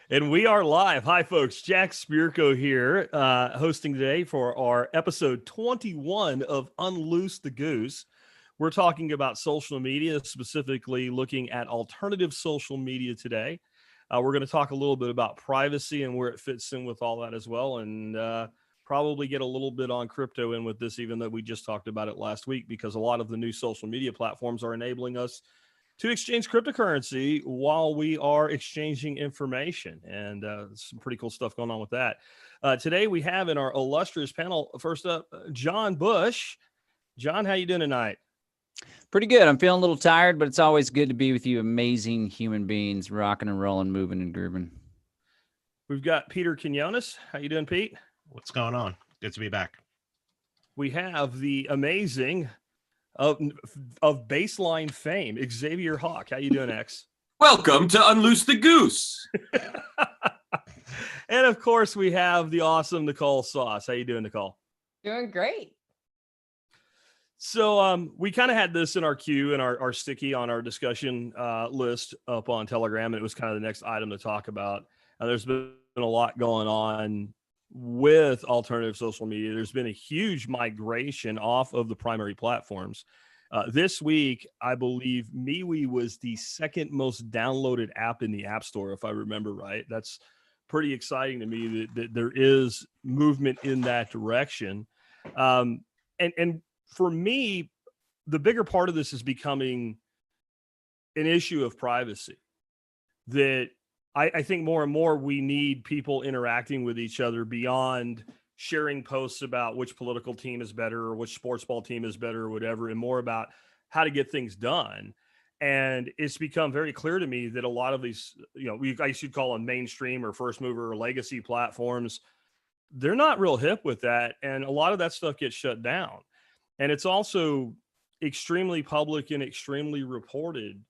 And we are live. Hi, folks. Jack Spirko here, hosting today for our episode 21 of Unloose the Goose. We're talking about social media, specifically looking at alternative social media today. We're going to talk a little bit about privacy and where it fits in with all that as well, and probably get a little bit on crypto in with this, even though we just talked about it last week, because a lot of the new social media platforms are enabling us to exchange cryptocurrency while we are exchanging information, and some pretty cool stuff going on with that. Today we have in our illustrious panel, first up, John Bush. John, how you doing tonight? Pretty good. I'm feeling a little tired, but it's always good to be with you amazing human beings, rocking and rolling, moving and grooving. We've got Peter Quinones. How you doing, Pete? What's going on? Good to be back. We have the amazing of baseline fame, Xavier Hawk. How you doing, X? Welcome to Unloose the Goose. And of course, we have the awesome Nicole Sauce. How you doing, Nicole? Doing great. So we kind of had this in our queue and our sticky on our discussion list up on Telegram, and it was kind of the next item to talk about. There's been a lot going on with alternative social media. There's been a huge migration off of the primary platforms. This week, I believe MeWe was the second most downloaded app in the App Store, if I remember right. That's pretty exciting to me that there is movement in that direction. And for me, the bigger part of this is becoming an issue of privacy, that I think more and more we need people interacting with each other beyond sharing posts about which political team is better or which sports ball team is better or whatever, and more about how to get things done. And it's become very clear to me that a lot of these, I should call them mainstream or first mover or legacy platforms, they're not real hip with that. And a lot of that stuff gets shut down. And it's also extremely public and extremely reported.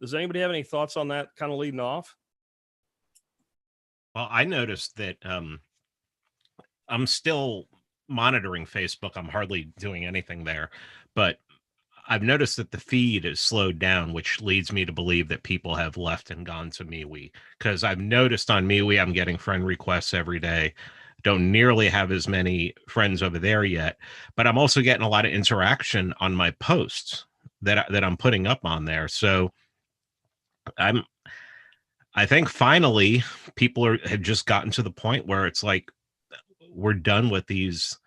Does anybody have any thoughts on that kind of leading off? Well, I noticed that I'm still monitoring Facebook. I'm hardly doing anything there, but I've noticed that the feed is slowed down, which leads me to believe that people have left and gone to MeWe, because I've noticed on MeWe, I'm getting friend requests every day. Don't nearly have as many friends over there yet, but I'm also getting a lot of interaction on my posts that I'm putting up on there. So I think finally people have just gotten to the point where it's like, we're done with these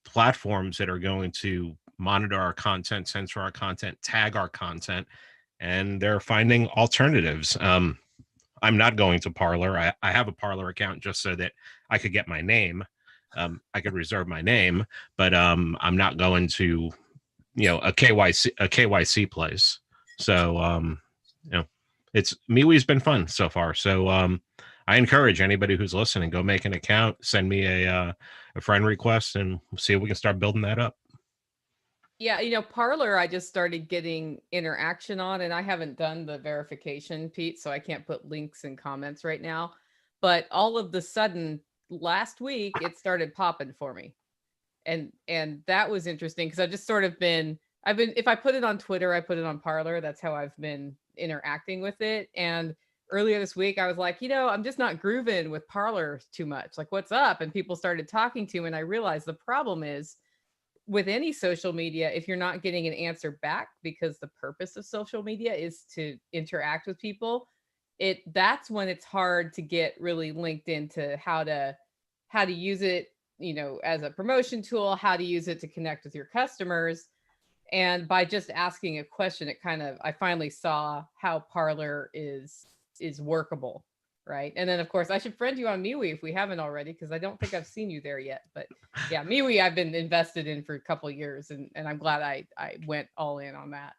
platforms that are going to monitor our content, censor our content, tag our content, and they're finding alternatives. I'm not going to Parler. I have a Parler account just so that I could get my name. I could reserve my name, but I'm not going to, a KYC place. So, it's MeWe's been fun so far. So I encourage anybody who's listening, go make an account, send me a friend request, and see if we can start building that up. Yeah, Parler, I just started getting interaction on, and I haven't done the verification, Pete, so I can't put links and comments right now. But all of the sudden, last week, it started popping for me. And that was interesting, because I've just sort of if I put it on Twitter, I put it on Parler. That's how I've been interacting with it. And earlier this week, I was like, I'm just not grooving with Parler too much. Like, what's up? And people started talking to me, and I realized the problem is, with any social media, if you're not getting an answer back, because the purpose of social media is to interact with people, that's when it's hard to get really linked into how to use it, as a promotion tool, how to use it to connect with your customers. And by just asking a question, I finally saw how Parler is workable. Right. And then, of course, I should friend you on MeWe if we haven't already, because I don't think I've seen you there yet. But yeah, MeWe I've been invested in for a couple of years, and I'm glad I went all in on that.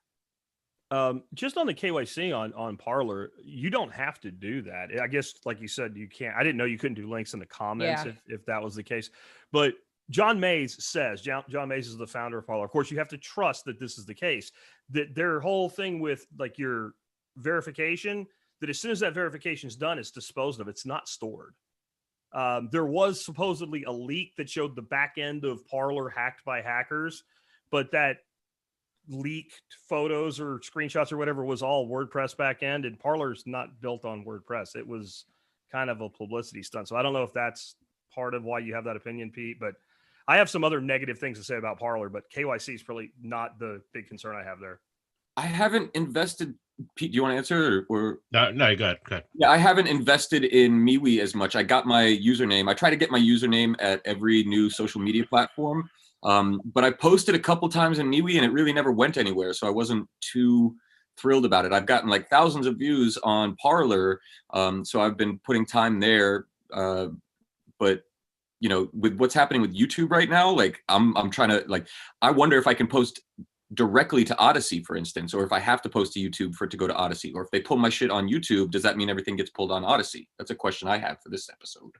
Just on the KYC on Parler, you don't have to do that. I guess, like you said, you can't. I didn't know you couldn't do links in the comments if that was the case. But John Mays says, John Mays is the founder of Parler. Of course, you have to trust that this is the case. That their whole thing with like your verification, that as soon as that verification is done, it's disposed of. It's not stored. There was supposedly a leak that showed the back end of Parler hacked by hackers, but that leaked photos or screenshots or whatever was all WordPress back end, and Parler's not built on WordPress. It was kind of a publicity stunt. So I don't know if that's part of why you have that opinion, Pete, but I have some other negative things to say about Parler, but KYC is probably not the big concern I have there. I haven't invested. Pete, do you want to answer or? No, go ahead. Yeah, I haven't invested in MeWe as much. I got my username. I try to get my username at every new social media platform. But I posted a couple times in MeWe and it really never went anywhere. So I wasn't too thrilled about it. I've gotten like thousands of views on Parler. So I've been putting time there. But you know, with what's happening with YouTube right now, like I'm trying to like, I wonder if I can post directly to Odyssey, for instance, or if I have to post to YouTube for it to go to Odyssey, or if they pull my shit on YouTube, does that mean everything gets pulled on Odyssey? That's a question I have for this episode.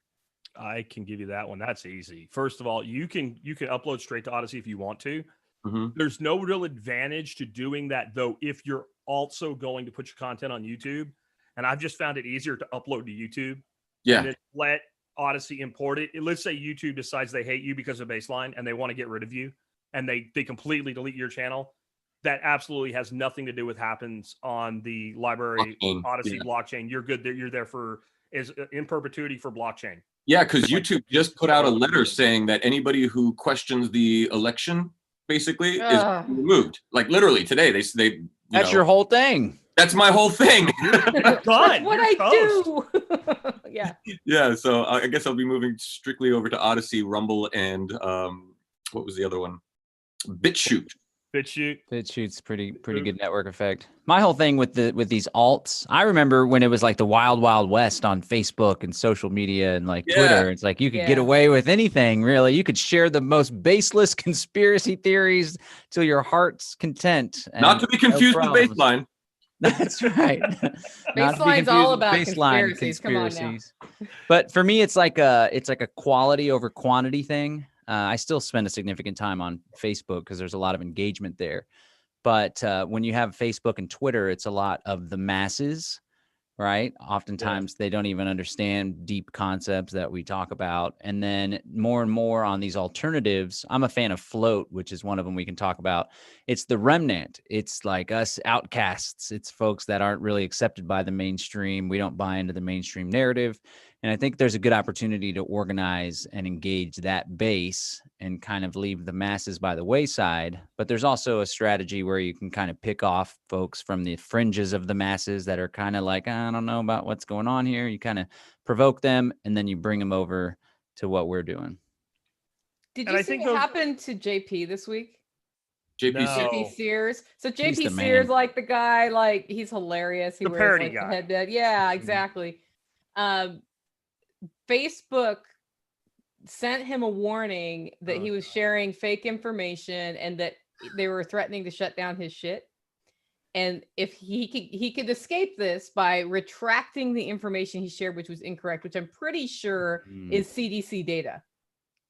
I can give you that one. That's easy. First of all, you can upload straight to Odyssey if you want to. Mm-hmm. There's no real advantage to doing that though if you're also going to put your content on YouTube. And I've just found it easier to upload to YouTube. Yeah. And then let Odyssey import it. Let's say YouTube decides they hate you because of baseline and they want to get rid of you and they completely delete your channel. That absolutely has nothing to do with happens on the library Blockchain, Odyssey blockchain. You're good. You're there for is in perpetuity for blockchain. Yeah, because YouTube just put out a letter saying that anybody who questions the election basically is removed. Like literally today, they That's your whole thing. That's my whole thing. That's what I do. Yeah. Yeah. So I guess I'll be moving strictly over to Odyssey, Rumble, and what was the other one? BitChute. BitChute's pretty good network effect. My whole thing with these alts, I remember when it was like the wild west on Facebook and social media and like Twitter. It's like you could get away with anything, really. You could share the most baseless conspiracy theories till your heart's content. Not to be confused with baseline. That's right. Baseline's all about conspiracies. Come on now. But for me, it's like a quality over quantity thing. I still spend a significant time on Facebook because there's a lot of engagement there. But when you have Facebook and Twitter, it's a lot of the masses, right? Oftentimes they don't even understand deep concepts that we talk about. And then more and more on these alternatives, I'm a fan of Float, which is one of them we can talk about. It's the remnant. It's like us outcasts. It's folks that aren't really accepted by the mainstream. We don't buy into the mainstream narrative. And I think there's a good opportunity to organize and engage that base and kind of leave the masses by the wayside. But there's also a strategy where you can kind of pick off folks from the fringes of the masses that are kind of like, I don't know about what's going on here. You kind of provoke them and then you bring them over to what we're doing. Did you see what happened to JP this week? JP Sears. So JP Sears, like the guy, like he's hilarious. He wears like the headband. Yeah, exactly. Facebook sent him a warning that he was sharing fake information and that they were threatening to shut down his shit. And if he could escape this by retracting the information he shared, which was incorrect, which I'm pretty sure is CDC data.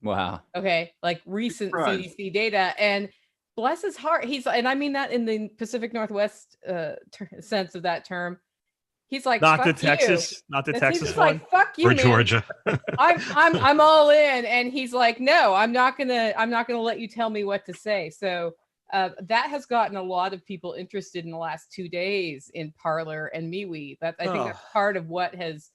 Wow. Okay. Like recent CDC data. And bless his heart. And I mean that in the Pacific Northwest sense of that term. He's like, not the Texas one. He's like, fuck you, or man. Georgia. I'm all in. And he's like, no, I'm not gonna let you tell me what to say. So that has gotten a lot of people interested in the last 2 days in Parler and MeWe. I think that's part of what has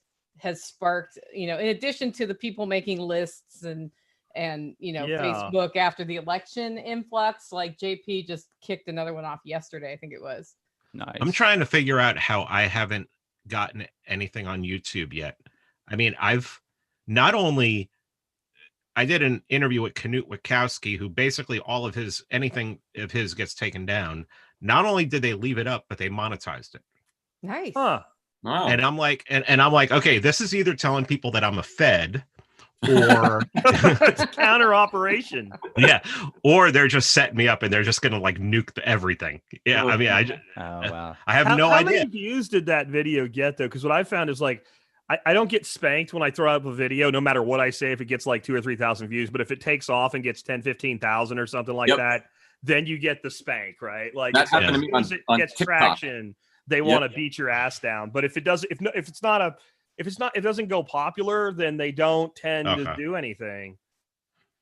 sparked, in addition to the people making lists and Facebook after the election influx, like JP just kicked another one off yesterday, I think it was. Nice. I'm trying to figure out how I haven't gotten anything on YouTube yet. I mean, I did an interview with Knut Wachowski, who basically anything of his gets taken down. Not only did they leave it up, but they monetized it. Nice. Wow. And I'm like, and I'm like, okay, this is either telling people that I'm a Fed or it's a counter operation. Yeah. Or they're just setting me up and they're just going to like nuke everything. Yeah. I mean, wow. I have no idea. How many views did that video get though? Because what I found is like, I don't get spanked when I throw up a video, no matter what I say, if it gets like 2,000 or 3,000 views, but if it takes off and gets 10, 15,000 or something like that, then you get the spank, right? Like that happened to me as it gets TikTok. Traction, they want to beat your ass down. But if it doesn't go popular, then they don't tend to do anything.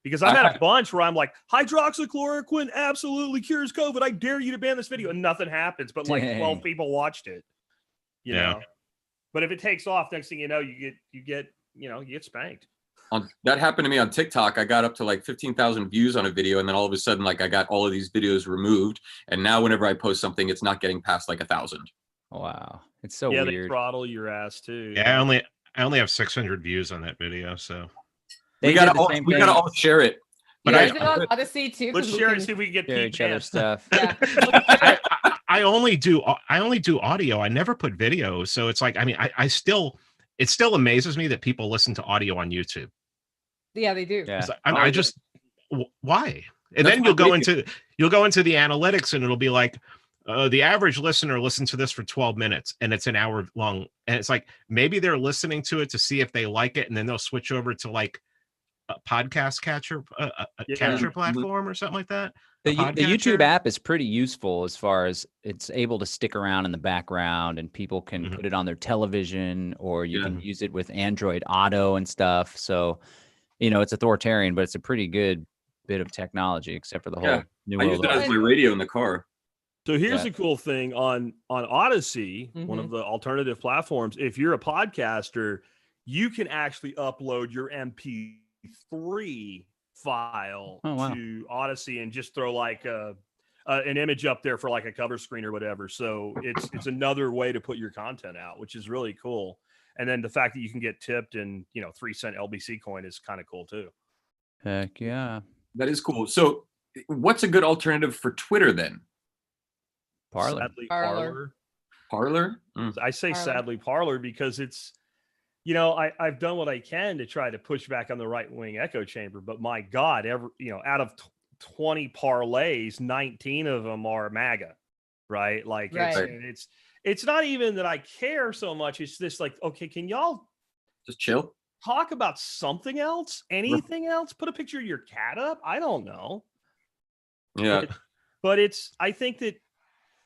Because I've had a bunch where I'm like, hydroxychloroquine absolutely cures COVID. I dare you to ban this video. And nothing happens. But like 12 people watched it. You know? But if it takes off, next thing you know, you get spanked. That happened to me on TikTok. I got up to like 15,000 views on a video, and then all of a sudden, like I got all of these videos removed. And now whenever I post something, it's not getting past like 1,000. Wow, it's so They weird. throttle your ass too. Yeah, I only have 600 views on that video, so we gotta all share it. But is it on Odyssey too? Let's share it, see if we can get share each other's stuff. Yeah. I only do audio. I never put video, so it's like, I mean, it still amazes me that people listen to audio on YouTube. Yeah, they do. Yeah. I just why? And then you'll go into the analytics, and it'll be like, the average listener listens to this for 12 minutes, and it's an hour long. And it's like, maybe they're listening to it to see if they like it, and then they'll switch over to like a podcast catcher, catcher platform or something like that. The YouTube app is pretty useful as far as it's able to stick around in the background, and people can put it on their television, or you can use it with Android Auto and stuff. So, it's authoritarian, but it's a pretty good bit of technology, except for the whole new world. I use it as my radio in the car. So here's the cool thing on Odyssey, one of the alternative platforms. If you're a podcaster, you can actually upload your MP3 file to Odyssey and just throw like an image up there for like a cover screen or whatever. So it's another way to put your content out, which is really cool. And then the fact that you can get tipped in 3-cent LBC coin is kind of cool too. Heck yeah, that is cool. So what's a good alternative for Twitter then? Parler. Sadly, Parler? I say Parler. Sadly Parler because it's, I've done what I can to try to push back on the right wing echo chamber, but my God, out of 20 parlays, 19 of them are MAGA, right? Like it's not even that I care so much. It's just like, okay, can y'all just chill? Talk about something else? Anything else? Put a picture of your cat up? I don't know. Yeah. But I think that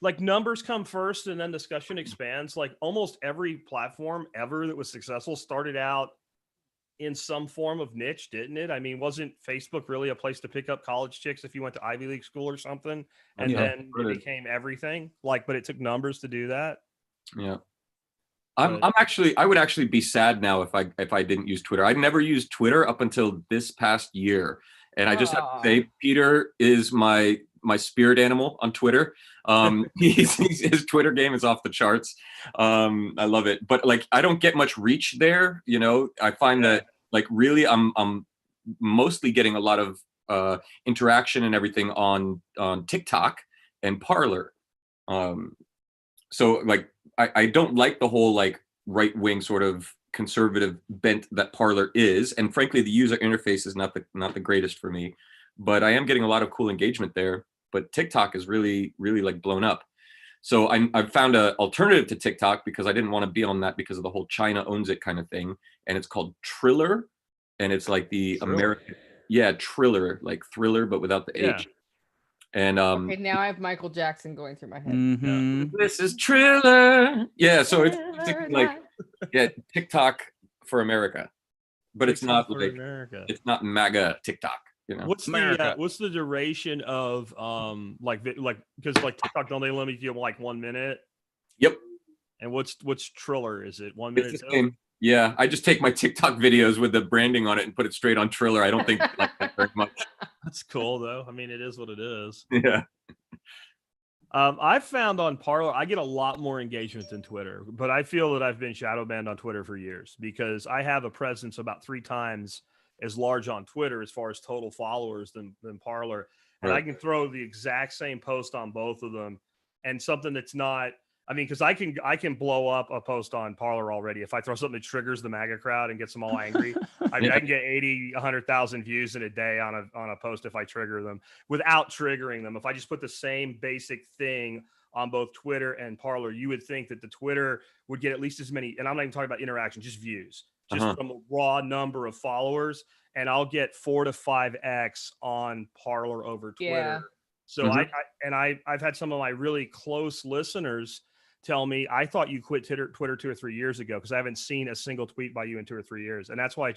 like numbers come first and then discussion expands. Like almost every platform ever that was successful started out in some form of niche, didn't it? I mean, wasn't Facebook really a place to pick up college chicks if you went to Ivy League school or something? And then it became everything. Like, but it took numbers to do that. Yeah. I would actually be sad now if I didn't use Twitter. I never used Twitter up until this past year. And I just have to say, Peter is my spirit animal on Twitter. His Twitter game is off the charts. I love it, but like I don't get much reach there. I find that like really I'm mostly getting a lot of interaction and everything on TikTok and Parler. So like I don't like the whole like right wing sort of conservative bent that Parler is, and frankly the user interface is not the greatest for me. But I am getting a lot of cool engagement there. But TikTok is really, really like blown up. So I've found an alternative to TikTok because I didn't want to be on that because of the whole China owns it kind of thing. And it's called Triller. And it's like the American, Triller, like thriller, but without the H. And okay, now I have Michael Jackson going through my head. Mm-hmm. This is Triller. Yeah, so it's like TikTok for America. But it's not like America. It's not MAGA TikTok. What's the duration of because like TikTok, don't they limit you to like 1 minute? Yep. And what's Triller? Is it 1 minute? Yeah, I just take my TikTok videos with the branding on it and put it straight on Triller. I don't think I like that very much. That's cool though. I mean, it is what it is. Yeah. I've found on Parler, I get a lot more engagement than Twitter, but I feel that I've been shadow banned on Twitter for years because I have a presence about 3 times as large on Twitter as far as total followers than Parler. And I can throw the exact same post on both of them and something that's not, I mean, because I can blow up a post on Parler already. If I throw something that triggers the MAGA crowd and gets them all angry, I can get 80, 100,000 views in a day on a post if I trigger them without triggering them. If I just put the same basic thing on both Twitter and Parler, you would think that the Twitter would get at least as many, and I'm not even talking about interaction, just views. Just from a raw number of followers, and I'll get 4 to 5x on Parler over Twitter. Yeah. So I've had some of my really close listeners tell me, I thought you quit Twitter 2 or 3 years ago because I haven't seen a single tweet by you in 2 or 3 years. And that's why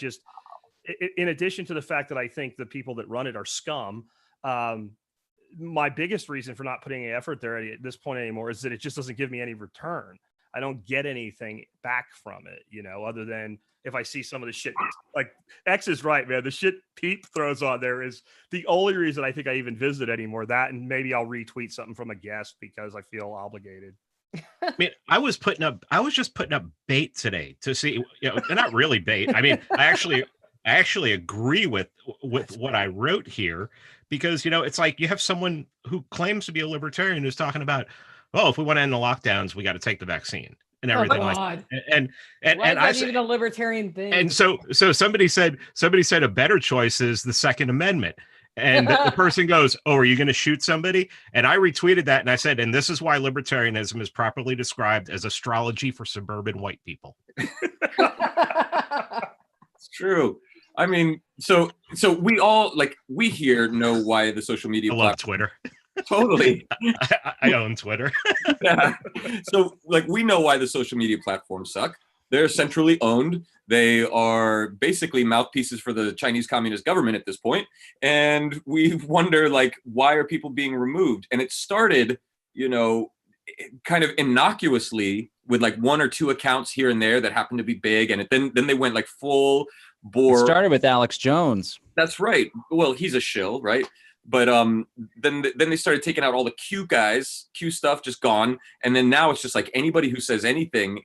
in addition to the fact that I think the people that run it are scum, my biggest reason for not putting any effort there at this point anymore is that it just doesn't give me any return. I don't get anything back from it, you know, other than if I see some of the shit. Like X is right, man. The shit Pete throws on there is the only reason I think I even visit anymore. That, and maybe I'll retweet something from a guest because I feel obligated. I mean, I was just putting up bait today to see, you know, not really bait. I mean, I actually agree with what I wrote here, because, you know, it's like you have someone who claims to be a libertarian who's talking about, oh, if we want to end the lockdowns, we got to take the vaccine and everything like God. that. And Why is I that said, even a libertarian thing? and so somebody said a better choice is the Second Amendment. And the person goes, oh, are you going to shoot somebody? And I retweeted that and I said, and this is why libertarianism is properly described as astrology for suburban white people. It's true. I mean, so we all, like, we here know why the social media I love Twitter. Totally. I own Twitter. Yeah. So, like, we know why the social media platforms suck. They're centrally owned. They are basically mouthpieces for the Chinese Communist government at this point. And we wonder, like, why are people being removed? And it started, you know, kind of innocuously with like 1 or 2 accounts here and there that happened to be big. And then they went like full bore. It started with Alex Jones. That's right. Well, he's a shill, right? But then they started taking out all the Q guys, Q stuff, just gone. And then now it's just like anybody who says anything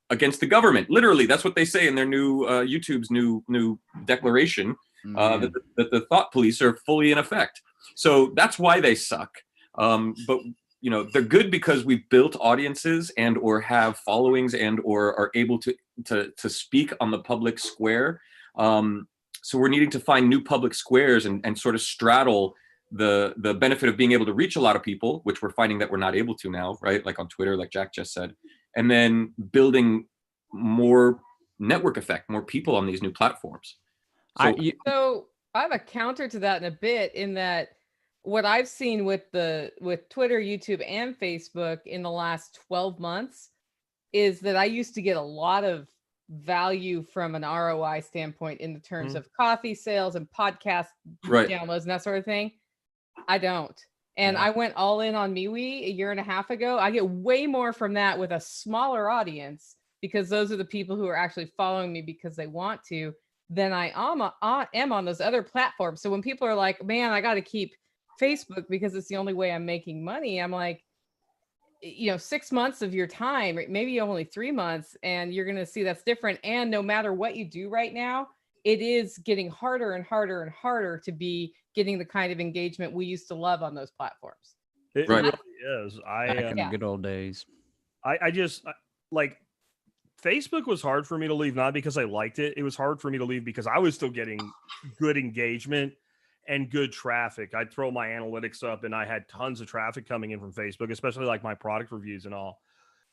against the government. Literally, that's what they say in their new YouTube's new declaration, that the thought police are fully in effect. So that's why they suck. But you know, they're good because we've built audiences and or have followings and or are able to speak on the public square. So we're needing to find new public squares and sort of straddle the benefit of being able to reach a lot of people, which we're finding that we're not able to now, right? Like on Twitter, like Jack just said, and then building more network effect, more people on these new platforms. So I have a counter to that in a bit, in that what I've seen with Twitter, YouTube, and Facebook in the last 12 months is that I used to get a lot of value from an ROI standpoint in the terms of coffee sales and podcast downloads and that sort of thing. I don't. And I went all in on MeWe a year and a half ago. I get way more from that with a smaller audience, because those are the people who are actually following me because they want to, than I am on those other platforms. So when people are like, man, I got to keep Facebook because it's the only way I'm making money, I'm like, you know, 6 months of your time, maybe only 3 months, and you're going to see that's different. And no matter what you do right now, it is getting harder and harder and harder to be getting the kind of engagement we used to love on those platforms. It really is. Back in the good old days. I just like, Facebook was hard for me to leave, not because I liked it. It was hard for me to leave because I was still getting good engagement and good traffic. I'd throw my analytics up and I had tons of traffic coming in from Facebook, especially like my product reviews and all.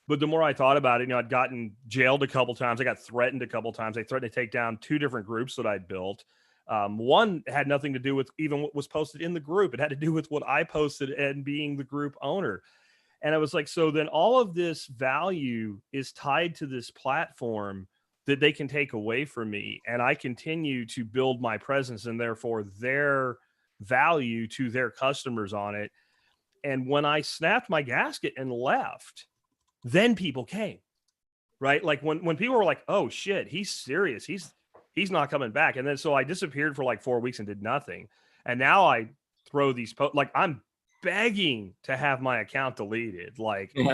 But the more I thought about it, you know, I'd gotten jailed a couple times. I got threatened a couple times. They threatened to take down 2 different groups that I'd built. One had nothing to do with even what was posted in the group. It had to do with what I posted and being the group owner. And I was like, so then all of this value is tied to this platform that they can take away from me. And I continue to build my presence and therefore their value to their customers on it. And when I snapped my gasket and left, then people came, right? Like when people were like, oh shit, he's serious. He's not coming back. And then, so I disappeared for like 4 weeks and did nothing. And now I throw these like I'm begging to have my account deleted, like, you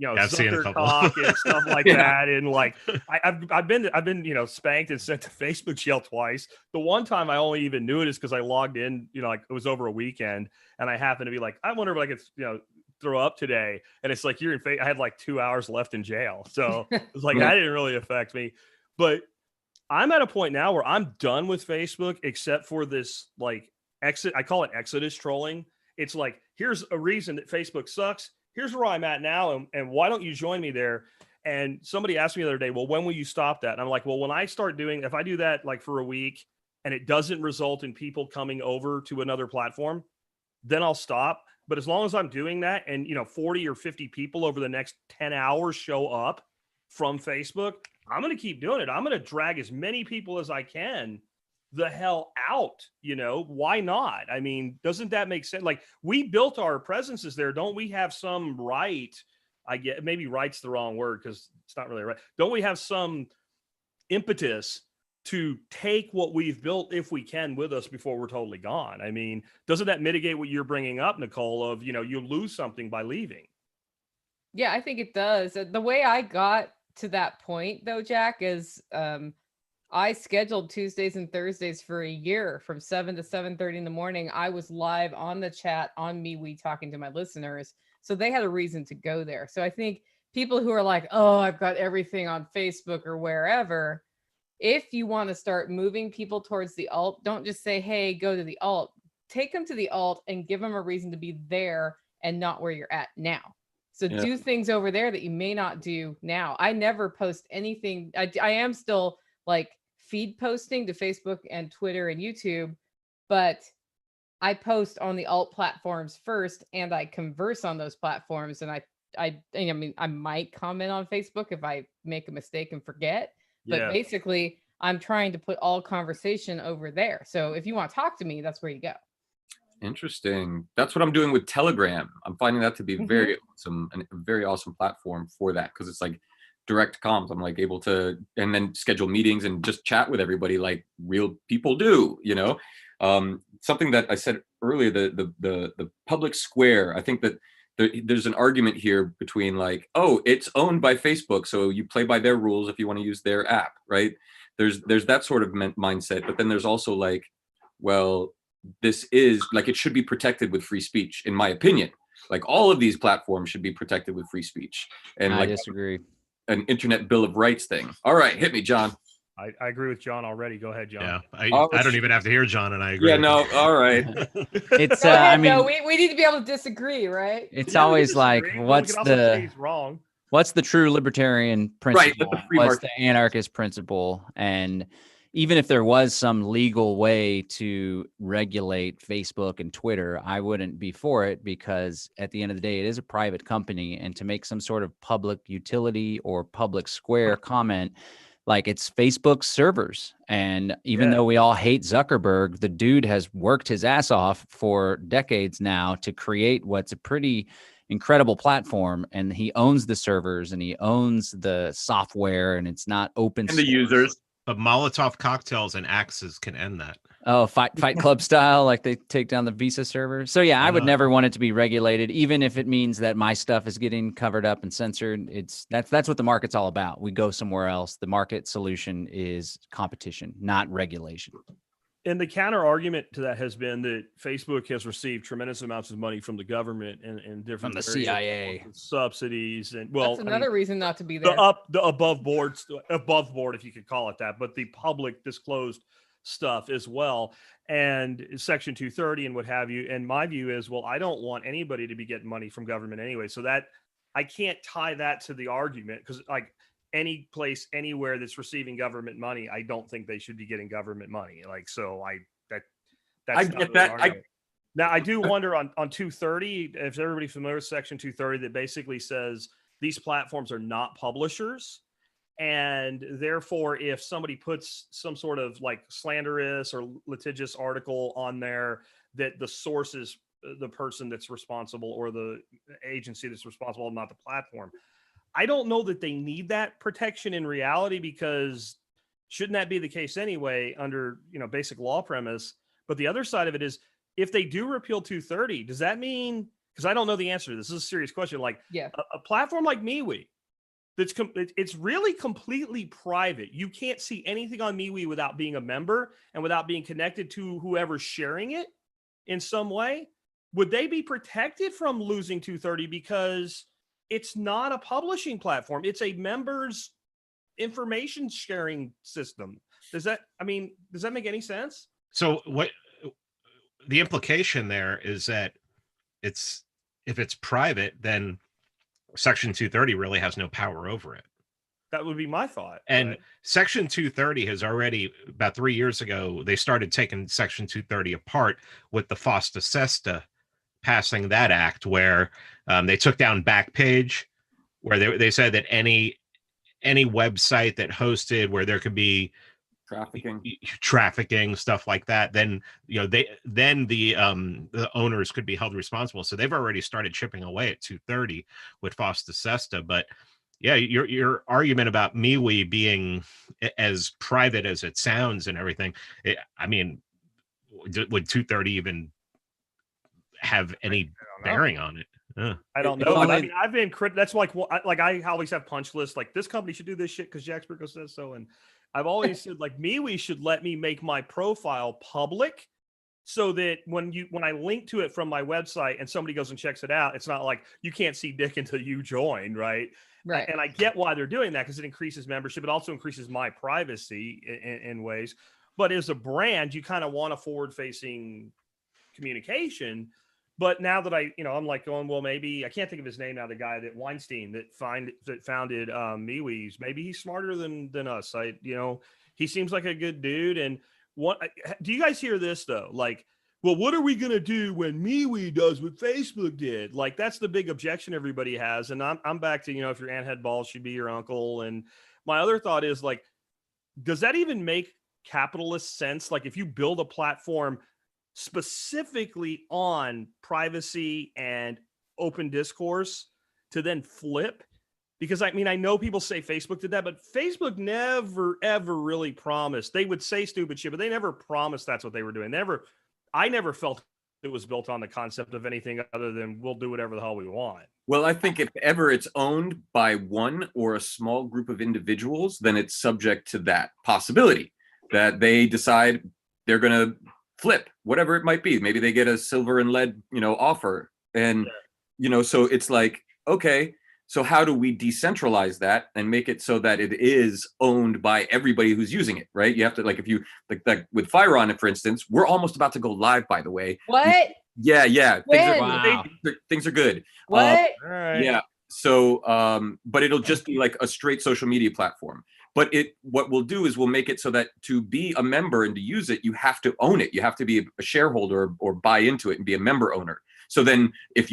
know, Zucker talk and stuff like that. And like, I've been, you know, spanked and sent to Facebook jail twice. The one time I only even knew it is because I logged in, you know, like it was over a weekend and I happened to be like, I wonder if I could, you know, throw up today. And it's like, you're in I had like 2 hours left in jail. So it's like, that didn't really affect me, but I'm at a point now where I'm done with Facebook, except for this like I call it exodus trolling. It's like, here's a reason that Facebook sucks. Here's where I'm at now. And why don't you join me there? And somebody asked me the other day, well, when will you stop that? And I'm like, well, when I start doing, if I do that like for a week and it doesn't result in people coming over to another platform, then I'll stop. But as long as I'm doing that and, you know, 40 or 50 people over the next 10 hours show up from Facebook, I'm going to keep doing it. I'm going to drag as many people as I can the hell out. You know, why not? I mean, doesn't that make sense? Like, we built our presences there. Don't we have some right I get, maybe right's the wrong word because it's not really right. Don't we have some impetus to take what we've built, if we can, with us before we're totally gone? I mean, doesn't that mitigate what you're bringing up, Nicole, of, you lose something by leaving? Yeah, I think it does. The way I got to that point, though, Jack, is I scheduled Tuesdays and Thursdays for a year from 7 to 7:30 in the morning. I was live on the chat on MeWe talking to my listeners. So they had a reason to go there. So I think people who are like, oh, I've got everything on Facebook or wherever, if you want to start moving people towards the alt, don't just say, hey, go to the alt. Take them to the alt and give them a reason to be there and not where you're at now. So do things over there that you may not do now. I never post anything. I am still like feed posting to Facebook and Twitter and YouTube, but I post on the alt platforms first and I converse on those platforms. And I mean, I might comment on Facebook if I make a mistake and forget, but basically I'm trying to put all conversation over there. So if you want to talk to me, that's where you go. Interesting. That's what I'm doing with Telegram. I'm finding that to be very awesome, and a very awesome platform for that, because it's like direct comms. I'm like able to, and then schedule meetings and just chat with everybody like real people do, something that I said earlier, the public square. I think that there's an argument here between like, oh, it's owned by Facebook, so you play by their rules if you want to use their app, right? There's that sort of mindset, but then there's also like, well, this is like, it should be protected with free speech, in my opinion. Like all of these platforms should be protected with free speech. And I like disagree. An internet bill of rights thing. All right, hit me, John. I agree with John already. Go ahead, John. Yeah, I don't even have to hear John, and I agree. Yeah, no, all right. It's Go ahead, I mean, no, we need to be able to disagree, right? it's always like, what's he's wrong? What's the true libertarian principle? Right, the What's the anarchist principle? And even if there was some legal way to regulate Facebook and Twitter, I wouldn't be for it, because at the end of the day, it is a private company. And to make some sort of public utility or public square comment, like, it's Facebook's servers. And even though we all hate Zuckerberg, the dude has worked his ass off for decades now to create what's a pretty incredible platform, and he owns the servers and he owns the software, and it's not open And the users. But Molotov cocktails and axes can end that. Oh, fight club style, like they take down the Visa servers. So yeah, I would never want it to be regulated, even if it means that my stuff is getting covered up and censored. That's what the market's all about. We go somewhere else. The market solution is competition, not regulation. And the counter argument to that has been that Facebook has received tremendous amounts of money from the government and different, from the CIA, subsidies, and that's another reason not to be there. The above board, if you could call it that, but the public disclosed stuff as well, and Section 230 and what have you. And my view is, well, I don't want anybody to be getting money from government anyway, so that I can't tie that to the argument, because like any place anywhere that's receiving government money, I don't think they should be getting government money. Like, so that's I get that. Now I do wonder on 230, if everybody's familiar with Section 230, that basically says these platforms are not publishers, and therefore if somebody puts some sort of like slanderous or litigious article on there, that the source is the person that's responsible, or the agency that's responsible, not the platform. I don't know that they need that protection in reality, because shouldn't that be the case anyway under, basic law premise? But the other side of it is, if they do repeal 230, does that mean, because I don't know the answer to this, is a serious question, like a platform like MeWe, it's really completely private. You can't see anything on MeWe without being a member and without being connected to whoever's sharing it in some way. Would they be protected from losing 230 because it's not a publishing platform? It's a members information sharing system. Does that make any sense? So what the implication there is that if it's private, then Section 230 really has no power over it. That would be my thought. And Section 230 has already, about 3 years ago, they started taking Section 230 apart with the FOSTA SESTA passing that act, where they took down Backpage, where they said that any website that hosted, where there could be trafficking, stuff like that, then the owners could be held responsible. So they've already started chipping away at 230 with FOSTA SESTA. But yeah, your argument about MeWe being as private as it sounds and everything, I mean, would 230 even have any bearing on it? I don't know. I mean, I've been that's like I always have punch lists. Like, this company should do this shit because Jack Spirko says so, and I've always said, like, MeWe should let me make my profile public, so that when I link to it from my website and somebody goes and checks it out, it's not like you can't see dick until you join, right? Right. And I get why they're doing that, because it increases membership. It also increases my privacy in ways. But as a brand, you kind of want a forward-facing communication. But now that I'm like going, well, maybe I can't think of his name now. The guy that Weinstein that founded MeWe's, maybe he's smarter than us. He seems like a good dude. And what do you guys hear this though? Like, well, what are we gonna do when MeWe does what Facebook did? Like, that's the big objection everybody has. And I'm back to, if your aunt had balls, she'd be your uncle. And my other thought is, like, does that even make capitalist sense? Like, if you build a platform specifically on privacy and open discourse to then flip, because I know people say Facebook did that, but Facebook never ever really promised. They would say stupid shit, but they never promised that's what they were doing. I never felt it was built on the concept of anything other than we'll do whatever the hell we want. Well, I think if ever it's owned by one or a small group of individuals, then it's subject to that possibility that they decide they're going to flip, whatever it might be. Maybe they get a silver and lead, offer. And, so it's like, okay, so how do we decentralize that and make it so that it is owned by everybody who's using it, right? You have to, like, if you, like with Fire On it, for instance, we're almost about to go live, by the way. What? Yeah. When? Things are good. What? All right. Yeah. So, but it'll just be like a straight social media platform. But what we'll do is we'll make it so that to be a member and to use it, you have to own it. You have to be a shareholder or buy into it and be a member owner. So then if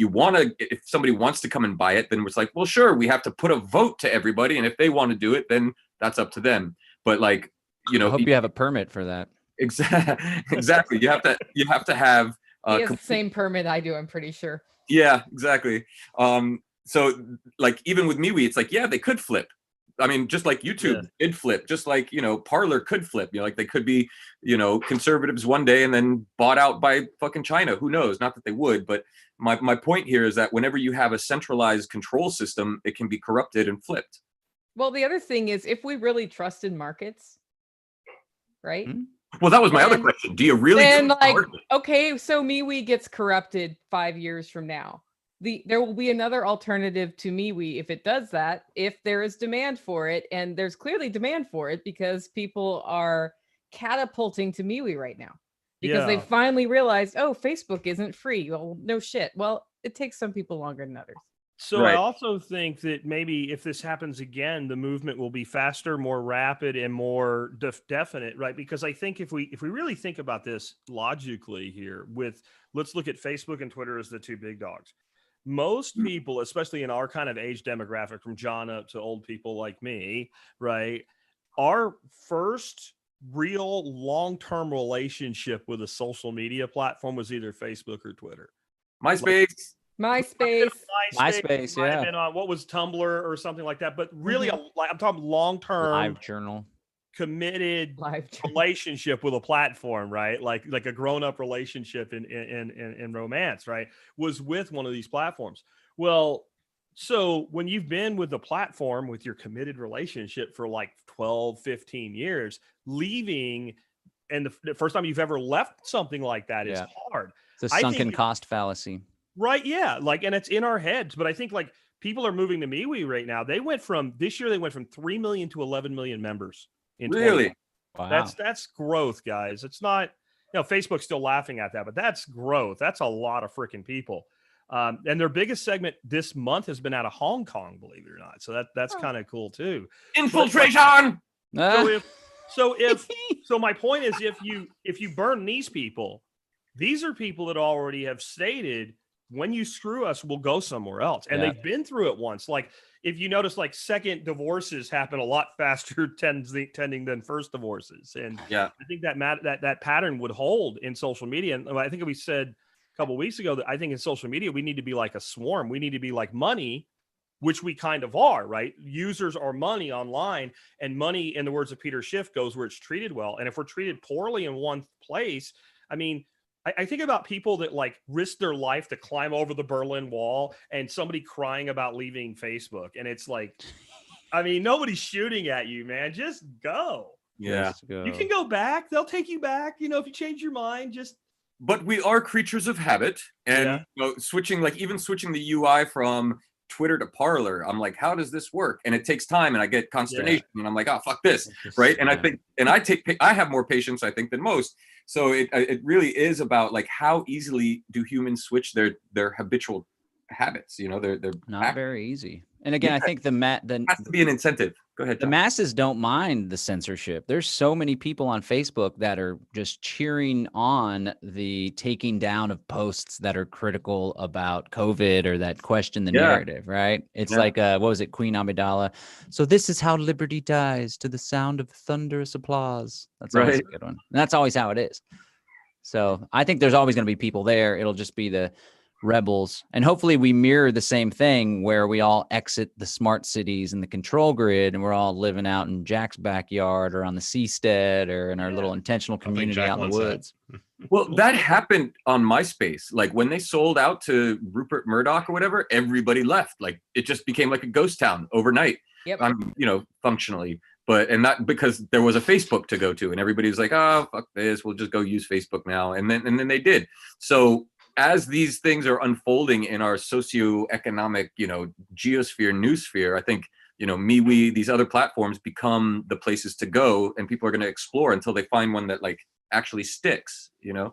somebody wants to come and buy it, then it's like, well, sure, we have to put a vote to everybody. And if they want to do it, then that's up to them. But, like, I hope you have a permit for that. Exactly. You have to have he has the same permit I do, I'm pretty sure. Yeah, exactly. So, like, even with MeWe, it's like, yeah, they could flip. I mean, just like YouTube did flip, just like, Parler could flip, like they could be, conservatives one day and then bought out by fucking China. Who knows? Not that they would, but my point here is that whenever you have a centralized control system, it can be corrupted and flipped. Well, the other thing is, if we really trusted markets, right? Well, that was my other question. Do you really? Then, like, okay, so MeWe gets corrupted 5 years from now. There will be another alternative to MeWe if it does that, if there is demand for it. And there's clearly demand for it because people are catapulting to MeWe right now because they finally realized, oh, Facebook isn't free. Well, no shit. Well, it takes some people longer than others. So I also think that maybe if this happens again, the movement will be faster, more rapid, and more definite, right? Because I think if we really think about this logically here, let's look at Facebook and Twitter as the two big dogs. Most people, especially in our kind of age demographic, from John up to old people like me, right? Our first real long-term relationship with a social media platform was either Facebook or Twitter. MySpace, yeah. Been on, what was Tumblr or something like that? But really, I'm talking long-term live journal, committed relationship with a platform, right? Like a grown-up relationship in romance, right? Was with one of these platforms. Well, so when you've been with the platform with your committed relationship for like 12, 15 years, leaving, and the first time you've ever left something like that is hard. It's a sunken cost fallacy. Right. Yeah. Like, and it's in our heads, but I think, like, people are moving to MeWe right now. This year they went from 3 million to 11 million members. Really? Wow. That's growth, guys. It's not, Facebook's still laughing at that, but that's growth. That's a lot of freaking people. And their biggest segment this month has been out of Hong Kong, believe it or not. So that's kind of cool too. Infiltration. So my point is, if you burn these people, these are people that already have stated when you screw us, we'll go somewhere else. And they've been through it once. Like if you notice, like second divorces happen a lot faster tending than first divorces. And I think that pattern would hold in social media. And I think we said a couple of weeks ago that I think in social media, we need to be like a swarm. We need to be like money, which we kind of are, right? Users are money online, and money, in the words of Peter Schiff, goes where it's treated well. And if we're treated poorly in one place, I mean, I think about people that like risk their life to climb over the Berlin Wall, and somebody crying about leaving Facebook. And it's like, I mean, nobody's shooting at you, man. Just go. Yeah. You can go back. They'll take you back. You know, if you change your mind, just. But we are creatures of habit, and switching the UI from Twitter to Parler, I'm like, how does this work? And it takes time, and I get consternation, and I'm like, oh, fuck this, right? And I think, and I have more patience, I think, than most. So it really is about like how easily do humans switch their habitual habits? You know, they're not very easy. And again, I think there has to be an incentive. Go ahead, Tom. The masses don't mind the censorship. There's so many people on Facebook that are just cheering on the taking down of posts that are critical about COVID or that question the narrative, right? It's like, what was it, Queen Amidala? So this is how liberty dies, to the sound of thunderous applause. That's always a good one. And that's always how it is. So I think there's always going to be people there. It'll just be the rebels. And hopefully we mirror the same thing where we all exit the smart cities and the control grid, and we're all living out in Jack's backyard or on the seastead or in our little intentional community out in the woods. Well, that happened on MySpace. Like when they sold out to Rupert Murdoch or whatever, everybody left. Like it just became like a ghost town overnight. Yep. You know, functionally. And not because there was a Facebook to go to, and everybody was like, oh, fuck this, we'll just go use Facebook now. And then they did. So as these things are unfolding in our socioeconomic, you know, geosphere, noosphere, I think, you know, MeWe, these other platforms become the places to go, and people are going to explore until they find one that like actually sticks, you know?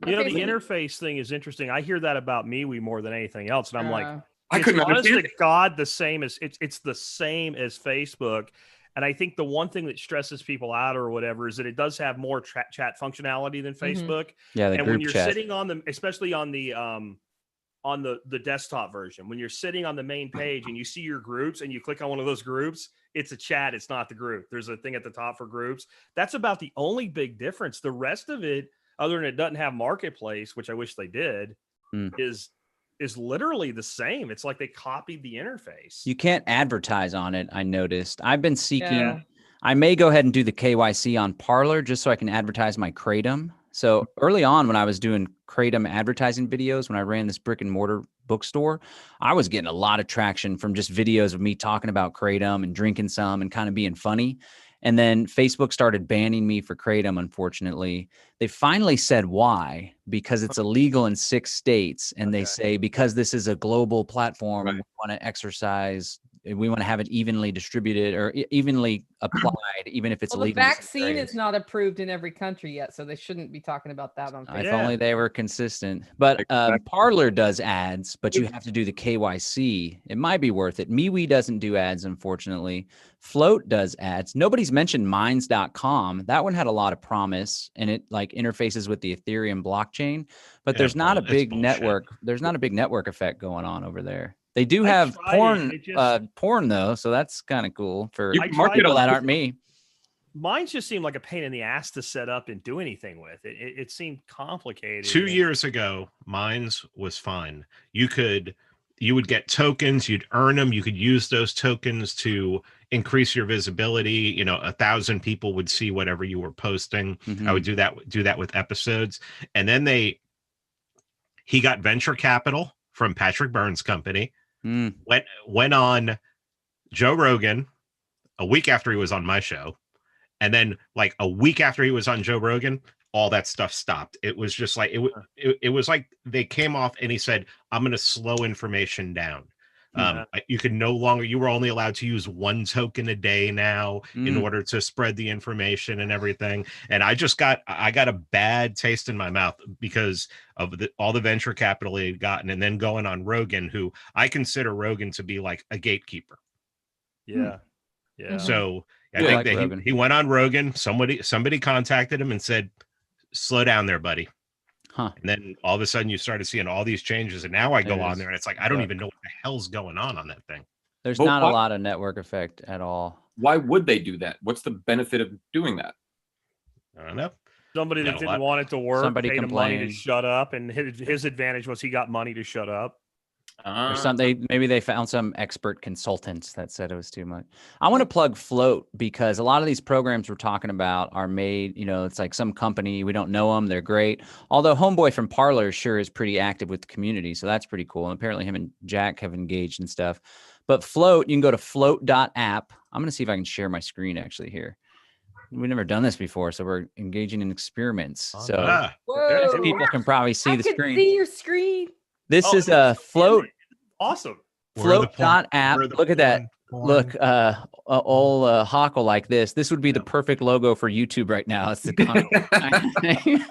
You know, the interface thing is interesting. I hear that about MeWe more than anything else. And I'm like, I couldn't understand it. God, the same as it's the same as Facebook. And I think the one thing that stresses people out or whatever is that it does have more chat functionality than Facebook. Yeah, and when you're sitting on the, especially on the desktop version, when you're sitting on the main page and you see your groups and you click on one of those groups, it's a chat. It's not the group. There's a thing at the top for groups. That's about the only big difference. The rest of it, other than it doesn't have marketplace, which I wish they did, is literally the same. It's like they copied the interface. You can't advertise on it, I noticed. I've been seeking, I may go ahead and do the KYC on Parler just so I can advertise my Kratom. So early on when I was doing Kratom advertising videos, when I ran this brick and mortar bookstore, I was getting a lot of traction from just videos of me talking about Kratom and drinking some and kind of being funny. And then Facebook started banning me for Kratom, unfortunately. They finally said why, because it's illegal in 6 states. And they say, because this is a global platform, we want to exercise, we want to have it evenly distributed or evenly applied, even if it's illegal. The vaccine is not approved in every country yet, so they shouldn't be talking about that on Facebook. If only they were consistent. But Parler does ads, but you have to do the KYC. It might be worth it. MeWe doesn't do ads, unfortunately. Float does ads. Nobody's mentioned Minds.com. That one had a lot of promise, and it like interfaces with the Ethereum blockchain. But there's not a big network. There's not a big network effect going on over there. They do have porn though, so that's kind of cool for people that aren't me. Mine just seemed like a pain in the ass to set up and do anything with. It seemed complicated. 2 years ago, Minds was fine. You would get tokens, you'd earn them, you could use those tokens to increase your visibility. You know, 1,000 people would see whatever you were posting. I would do that with episodes. And then he got venture capital from Patrick Burns' company. Went on Joe Rogan a week after he was on my show, and then like a week after he was on Joe Rogan, all that stuff stopped. It was just like it was like they came off and he said, I'm going to slow information down. You were only allowed to use 1 token a day now in order to spread the information and everything. And I got a bad taste in my mouth because of all the venture capital he had gotten, and then going on Rogan, who I consider Rogan to be like a gatekeeper. Yeah. So I think that he went on Rogan. Somebody contacted him and said, slow down there, buddy. Huh. And then all of a sudden you started seeing all these changes. And now I go on There's- there and it's like, I don't even know what the hell's going on that thing. There's But not a why- lot of network effect at all. Why would they do that? What's the benefit of doing that? I don't know. Somebody that Got a didn't lot. want it to work, Somebody paid him money to complained. shut up, and his advantage was he got money to shut up. Or maybe they found some expert consultants that said it was too much. I want to plug Float because a lot of these programs we're talking about are made, it's like some company, we don't know them, they're great. Although Homeboy from Parler sure is pretty active with the community, so that's pretty cool. And apparently him and Jack have engaged and stuff. But Float, you can go to float.app. I'm going to see if I can share my screen actually here. We've never done this before, so we're engaging in experiments. So Whoa. people can probably see I the can screen. see your screen. This is a Float. Awesome. Float.app. Look at that. Look, old Hawk will like this. This would be the perfect logo for YouTube right now. It's the content.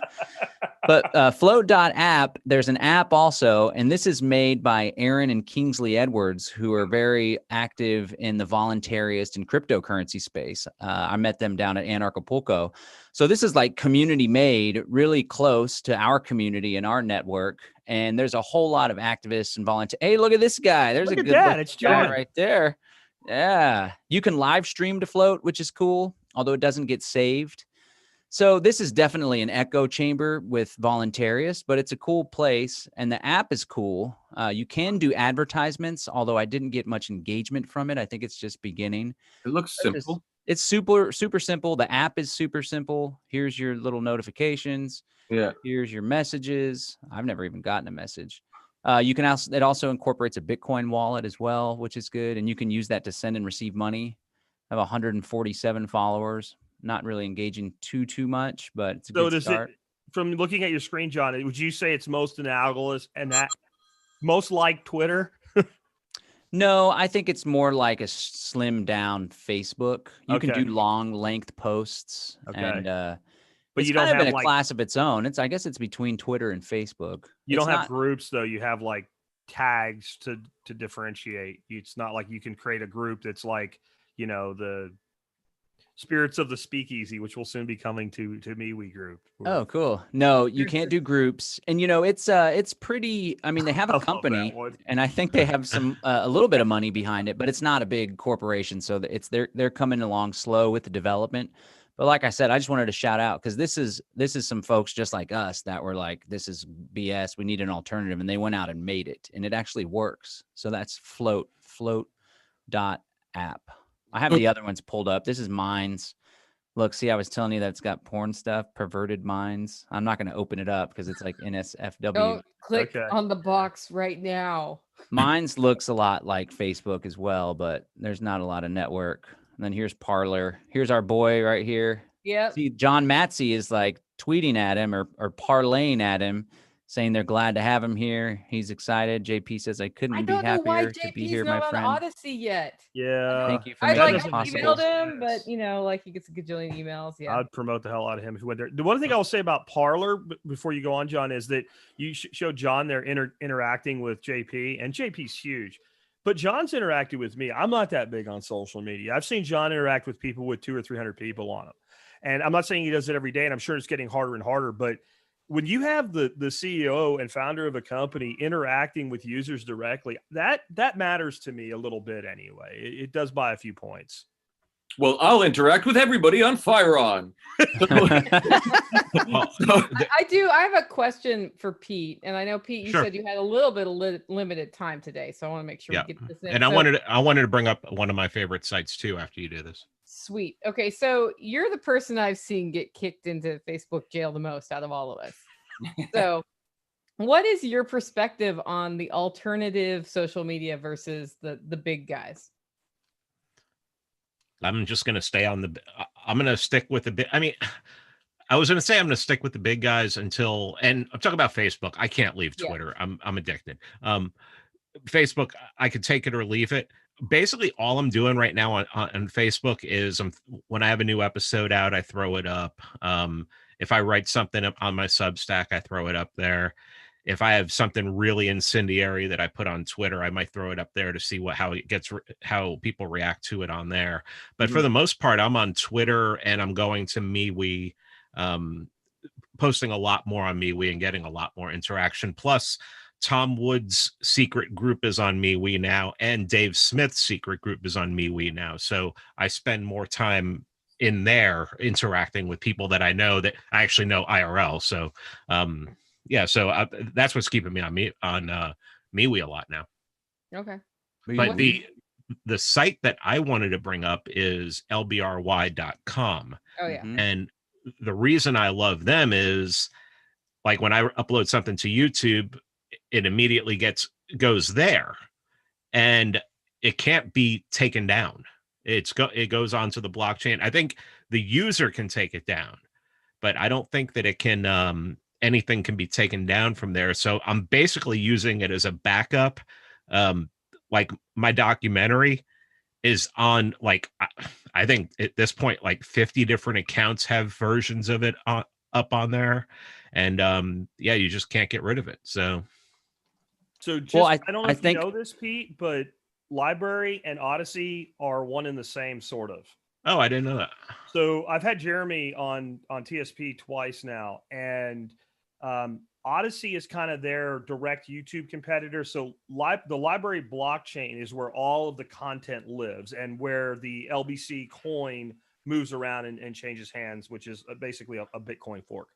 But Float.app, there's an app also, and this is made by Aaron and Kingsley Edwards, who are very active in the voluntarist and cryptocurrency space. I met them down at Anarchapulco. So this is like community made, really close to our community and our network. And there's a whole lot of activists and volunteers. Hey, look at this guy. There's Look a at good that. It's guy John. right there. Yeah. You can live stream to Float, which is cool, although it doesn't get saved. So this is definitely an echo chamber with voluntarists, but it's a cool place. And the app is cool. You can do advertisements, although I didn't get much engagement from it. I think it's just beginning. It looks simple. It's super, super simple. The app is super simple. Here's your little notifications. Yeah. Here's your messages. I've never even gotten a message. It also incorporates a Bitcoin wallet as well, which is good. And you can use that to send and receive money. I have 147 followers. Not really engaging too much, but it's a good start. From looking at your screen, John, would you say it's most analogous and that most like Twitter? No, I think it's more like a slimmed down Facebook. You can Okay. do long length posts, Okay. and But it's you don't kind of have in a like class of its own. I guess it's between Twitter and Facebook. you It's don't have not- groups though. You have like tags to differentiate. It's not like you can create a group that's like the Spirits of the Speakeasy, which will soon be coming to MeWe group. Oh, cool. No, you can't do groups. And it's pretty, I mean, they have I a love that company one. and I think they have some a little bit of money behind it, but it's not a big corporation, so they're coming along slow with the development. But like I said, I just wanted to shout out because this is some folks just like us that were like, this is BS, we need an alternative, and they went out and made it, and it actually works. So that's float.app. I have the other ones pulled up. This is Minds. Look, see, I was telling you that it's got porn stuff, perverted minds. I'm not going to open it up because it's like NSFW. Don't click Okay. on the box right now. Minds looks a lot like Facebook as well, but there's not a lot of network. And then here's Parler. Here's our boy right here. Yep. See, John Matsey is like tweeting at him or parlaying at him, saying they're glad to have him here. He's excited. JP says, I couldn't I be don't know why happier to be JP's here, my not on friend. Odyssey yet. Yeah. Thank you for I making like this doesn't I make possible. emailed him, but sense. he gets a gajillion emails. Yeah. I'd promote the hell out of him if he went there. The one thing I'll say about Parler before you go on, John, is that you showed John there interacting with JP, and JP's huge. But John's interacted with me. I'm not that big on social media. I've seen John interact with people with 200 or 300 people on him. And I'm not saying he does it every day, and I'm sure it's getting harder and harder. But when you have the CEO and founder of a company interacting with users directly, that matters to me a little bit anyway. It does buy a few points. Well, I'll interact with everybody on FireOn. I do. I have a question for Pete, and I know Pete, you Sure. said you had a little bit of limited time today, so I want to make sure Yeah. we get this in. And I So- wanted to bring up one of my favorite sites too after you do this. Sweet. Okay, so you're the person I've seen get kicked into Facebook jail the most out of all of us. So, what is your perspective on the alternative social media versus the big guys? I'm just going to stay on I'm going to stick with the big. I mean, I was going to say I'm going to stick with the big guys until, and I'm talking about Facebook. I can't leave Yeah. Twitter. I'm addicted. Facebook, I could take it or leave it. Basically, all I'm doing right now on Facebook is when I have a new episode out, I throw it up. If I write something up on my Substack, I throw it up there. If I have something really incendiary that I put on Twitter, I might throw it up there to see how people react to it on there. But for the most part, I'm on Twitter and I'm going to MeWe posting a lot more on MeWe and getting a lot more interaction. Plus, Tom Wood's secret group is on MeWe now, and Dave Smith's secret group is on MeWe now. So I spend more time in there interacting with people that I know, that I actually know IRL. So yeah, so that's what's keeping me on MeWe a lot now. Okay. But the site that I wanted to bring up is lbry.com. Oh yeah. Mhm. And the reason I love them is, like, when I upload something to YouTube, it immediately goes there, and it can't be taken down. It goes onto the blockchain. I think the user can take it down, but I don't think that it can anything can be taken down from there. So I'm basically using it as a backup. Like, my documentary is on, like, I think at this point, like 50 different accounts have versions of it up on there. And yeah, you just can't get rid of it. So just, Well, I don't know I if think- you know this, Pete, but Library and Odyssey are one and the same, sort of. oh, I didn't know that. So I've had Jeremy on TSP twice now, and Odyssey is kind of their direct YouTube competitor. So the Library blockchain is where all of the content lives, and where the LBC coin moves around and changes hands, which is basically a Bitcoin fork.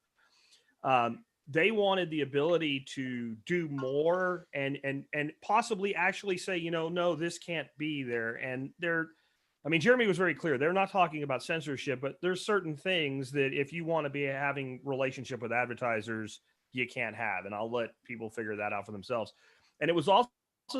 They wanted the ability to do more and possibly actually say, no, this can't be there. And Jeremy was very clear. They're not talking about censorship, but there's certain things that if you want to be having relationship with advertisers, you can't have. And I'll let people figure that out for themselves. And it was also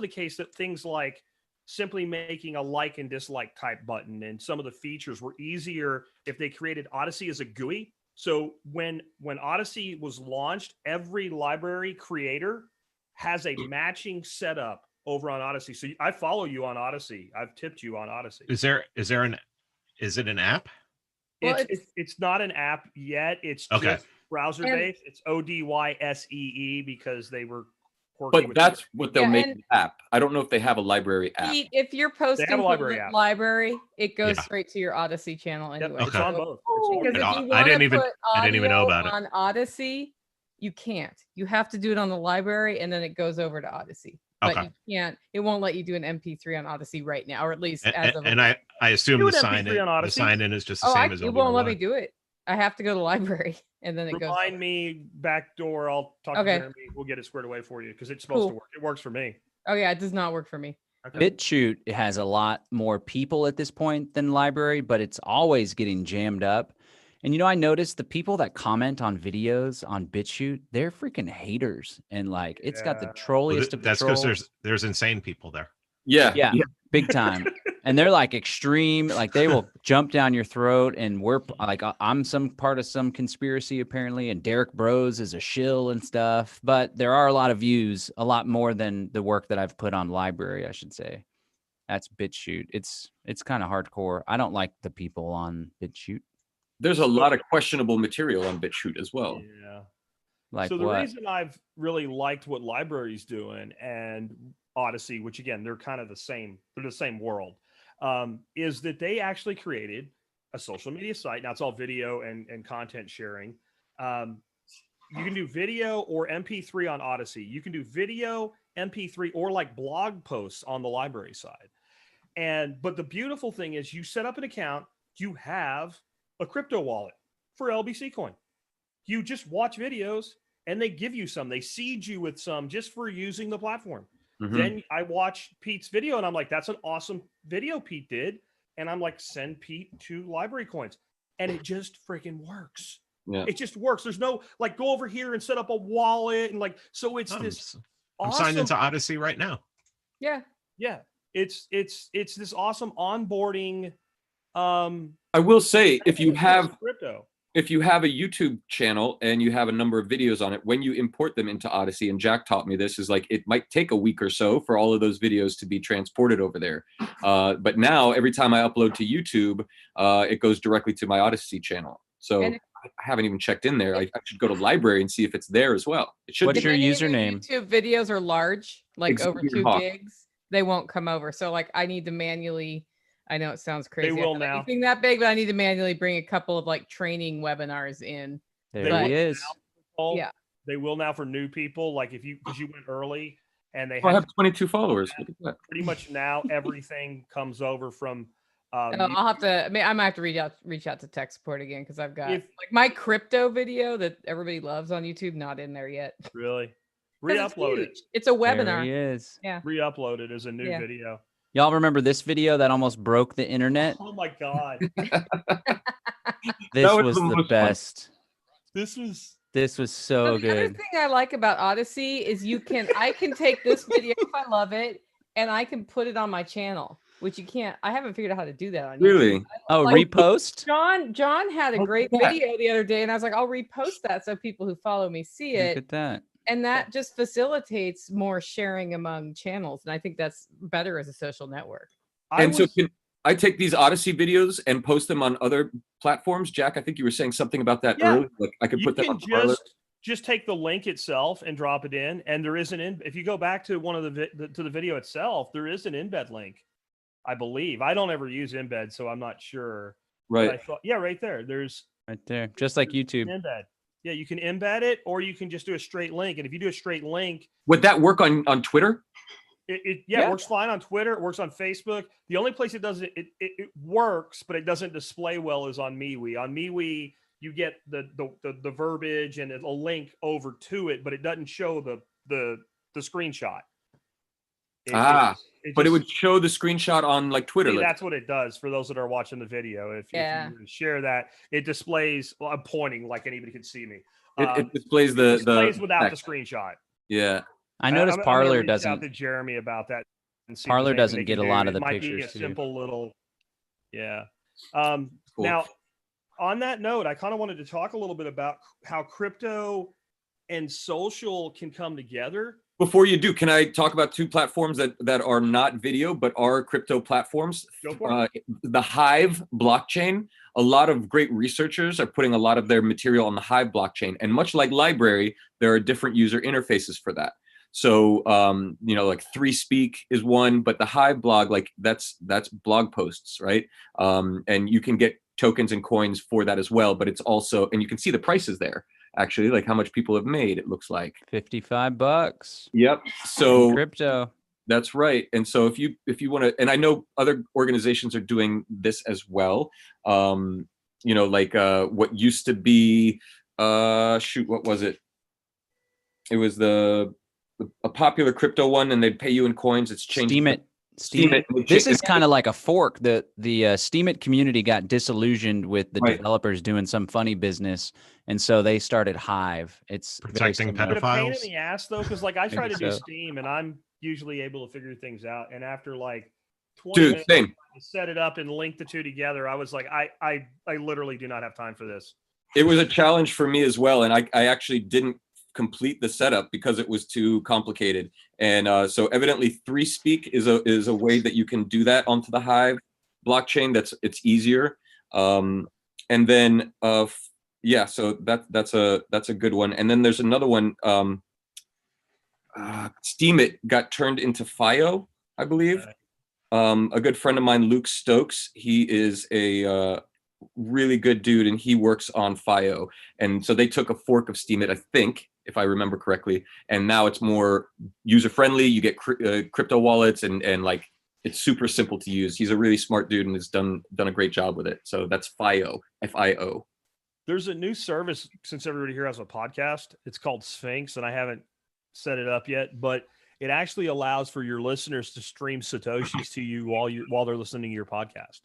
the case that things like simply making a like and dislike type button and some of the features were easier if they created Odyssey as a GUI. So when Odyssey was launched, every library creator has a matching setup over on Odyssey. So I follow you on Odyssey. I've tipped you on Odyssey. Is it an app? Well, It's not an app yet. It's just browser based. It's ODYSEE because they were working. But that's what they'll make an app. I don't know if they have a library app. Pete, if you're posting have a to library the app. library, it goes straight to your Odyssey channel anyway. Yep, it's on both. Because if you I want to didn't put even know audio about it. on Odyssey, you can't. You have to do it on the library, and then it goes over to Odyssey. But you can't. It won't let you do an MP3 on Odyssey right now, or at least as of. And I assume Do the an sign in is just the Oh, same as it won't let me do it. I have to go to the library, and then it goes. Remind me back door. I'll talk to Jeremy. We'll get it squared away for you because it's supposed to work. It works for me. Oh yeah, it does not work for me. Okay. BitChute has a lot more people at this point than Library, but it's always getting jammed up. And I noticed the people that comment on videos on BitChute, they're freaking haters, and like it's got the trolliest of the That's trolls. because there's insane people there. Yeah, big time. And they're like extreme, like they will jump down your throat. And we're like, I'm some part of some conspiracy apparently, and Derek Bros is a shill and stuff. But there are a lot of views, a lot more than the work that I've put on Library, I should say. That's BitChute. It's kind of hardcore. I don't like the people on BitChute. There's a lot of questionable material on BitChute as well. Yeah. Like so the what? reason I've really liked what Library's doing and Odyssey, which again, they're kind of the same, they're the same world, is that they actually created a social media site. Now it's all video and content sharing. You can do video or MP3 on Odyssey. You can do video, MP3, or like blog posts on the Library side. But the beautiful thing is you set up an account, you have a crypto wallet for LBC coin. You just watch videos and they give you some. They seed you with some just for using the platform. Mm-hmm. Then I watch Pete's video and I'm like, that's an awesome video Pete did. And I'm like, send Pete 2 library coins. And it just freaking works. Yeah. It just works. There's no like go over here and set up a wallet and like so it's this I'm signed into Odyssey right now. Yeah. Yeah. It's this awesome onboarding. I will say if you have a YouTube channel and you have a number of videos on it, when you import them into Odyssey, and Jack taught me this, is like it might take a week or so for all of those videos to be transported over there. But now every time I upload to YouTube, it goes directly to my Odyssey channel. So I haven't even checked in there. I should go to Library and see if it's there as well. It should. What's your username? YouTube videos are large, like over 2 gigs. They won't come over. So like I need to manually. I know it sounds crazy. They will now. Anything that big, but I need to manually bring a couple of like training webinars in There They he will is. now- Yeah. They will now for new people. Like if you went early and they Oh, I had have 22 followers. Look at that. pretty much now everything comes over from. Oh, I'll have to. I mean, I might have to reach out to tech support again because I've got If- like my crypto video that everybody loves on YouTube not in there yet. Really 'Cause re-upload it. huge. It's a There he webinar. is. Yeah. Re-upload it as a new Yeah. video. Y'all remember this video that almost broke the internet? Oh my god, This was was the the most fun. best. this was This was So so the other good. thing I like about Odyssey is I can take this video if I love it and I can put it on my channel, which you can't. I haven't figured out how to do that on YouTube. Really? Oh, like- repost? John had a Look great at that. video the other day, and I was like, I'll repost that so people who follow me see Look it. at that. And that just facilitates more sharing among channels. And I think that's better as a social network. So can I take these Odyssey videos and post them on other platforms? Jack, I think you were saying something about that Yeah. earlier. Like I could you put that can on Parler. just take the link itself and drop it in, and there is if you go back to one of to the video itself, there is an embed link, I believe. I don't ever use embed, so I'm not sure. But Right. I thought, yeah, right there. There's Right there. Just like YouTube. embed. Yeah, you can embed it, or you can just do a straight link. And if you do a straight link, Would that work on Twitter? it Yeah. works fine on Twitter. It works on Facebook. The only place it doesn't it works, but it doesn't display well is on MeWe. On MeWe, you get the verbiage and a link over to it, but it doesn't show the screenshot. But it just- would show the screenshot on like Twitter. See, like- that's what it does for those that are watching the video. If Yeah. you were to share that, it displays. Well, I'm pointing like anybody can see me. it displays the displays without the text. screenshot. Yeah. I noticed I'm gonna Parler reach out doesn't. to Jeremy about that. And see if Parler there's anything doesn't they get can a lot do. of the It might be pictures, a too. simple little, yeah. Cool. Now, on that note, I kind of wanted to talk a little bit about how crypto and social can come together. Before you do, can I talk about two platforms that are not video but are crypto platforms? Go for it. The Hive blockchain. A lot of great researchers are putting a lot of their material on the Hive blockchain, and much like Library, there are different user interfaces for that. So, like 3Speak is one, but the Hive blog, like that's blog posts, right? And you can get tokens and coins for that as well. But it's also, and you can see the prices there. Actually, like how much people have made, it looks like $55. Yep. in So crypto. that's right. And so if you want to, and I know other organizations are doing this as well. Like what used to be what was it? It was a popular crypto one, and they'd pay you in coins. It's changed. Steam it. Steam it. This is kind of like a fork. The Steam It community got disillusioned with the Right. developers doing some funny business, and so they started Hive. It's very Protecting similar. Is it a pain in pedophiles? the ass though? Because like I try Maybe to do so. Steam, and I'm usually able to figure things out. And after like 20 Dude, minutes same. to set it up and link the two together, I was like, I literally do not have time for this. It was a challenge for me as well, and I actually didn't complete the setup because it was too complicated. And so evidently 3Speak is a way that you can do that onto the Hive blockchain. It's easier. And then so that's a good one. And then there's another one. Steam It got turned into FIO, I believe. A good friend of mine, Luke Stokes, he is a really good dude, and he works on FIO. And so they took a fork of Steam It, I think, if I remember correctly, and now it's more user friendly. You get crypto wallets, and like it's super simple to use. He's a really smart dude and has done a great job with it. So that's FIO, FIO. There's a new service, since everybody here has a podcast. It's called Sphinx, and I haven't set it up yet, but it actually allows for your listeners to stream Satoshis to you while they're listening to your podcast.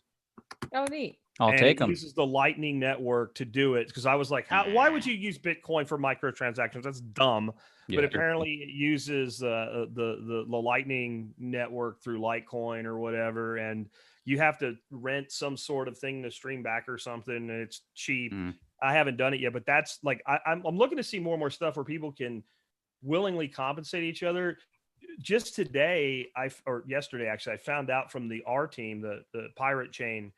Oh, neat. I'll And take it them. uses the Lightning Network to do it, because I was like, why would you use Bitcoin for microtransactions? That's dumb. Yeah. But apparently it uses the Lightning Network through Litecoin or whatever, and you have to rent some sort of thing to stream back or something, and it's cheap. I haven't done it yet, but that's like I'm looking to see more and more stuff where people can willingly compensate each other. Just today, or yesterday actually, I found out from the R team, the Pirate Chain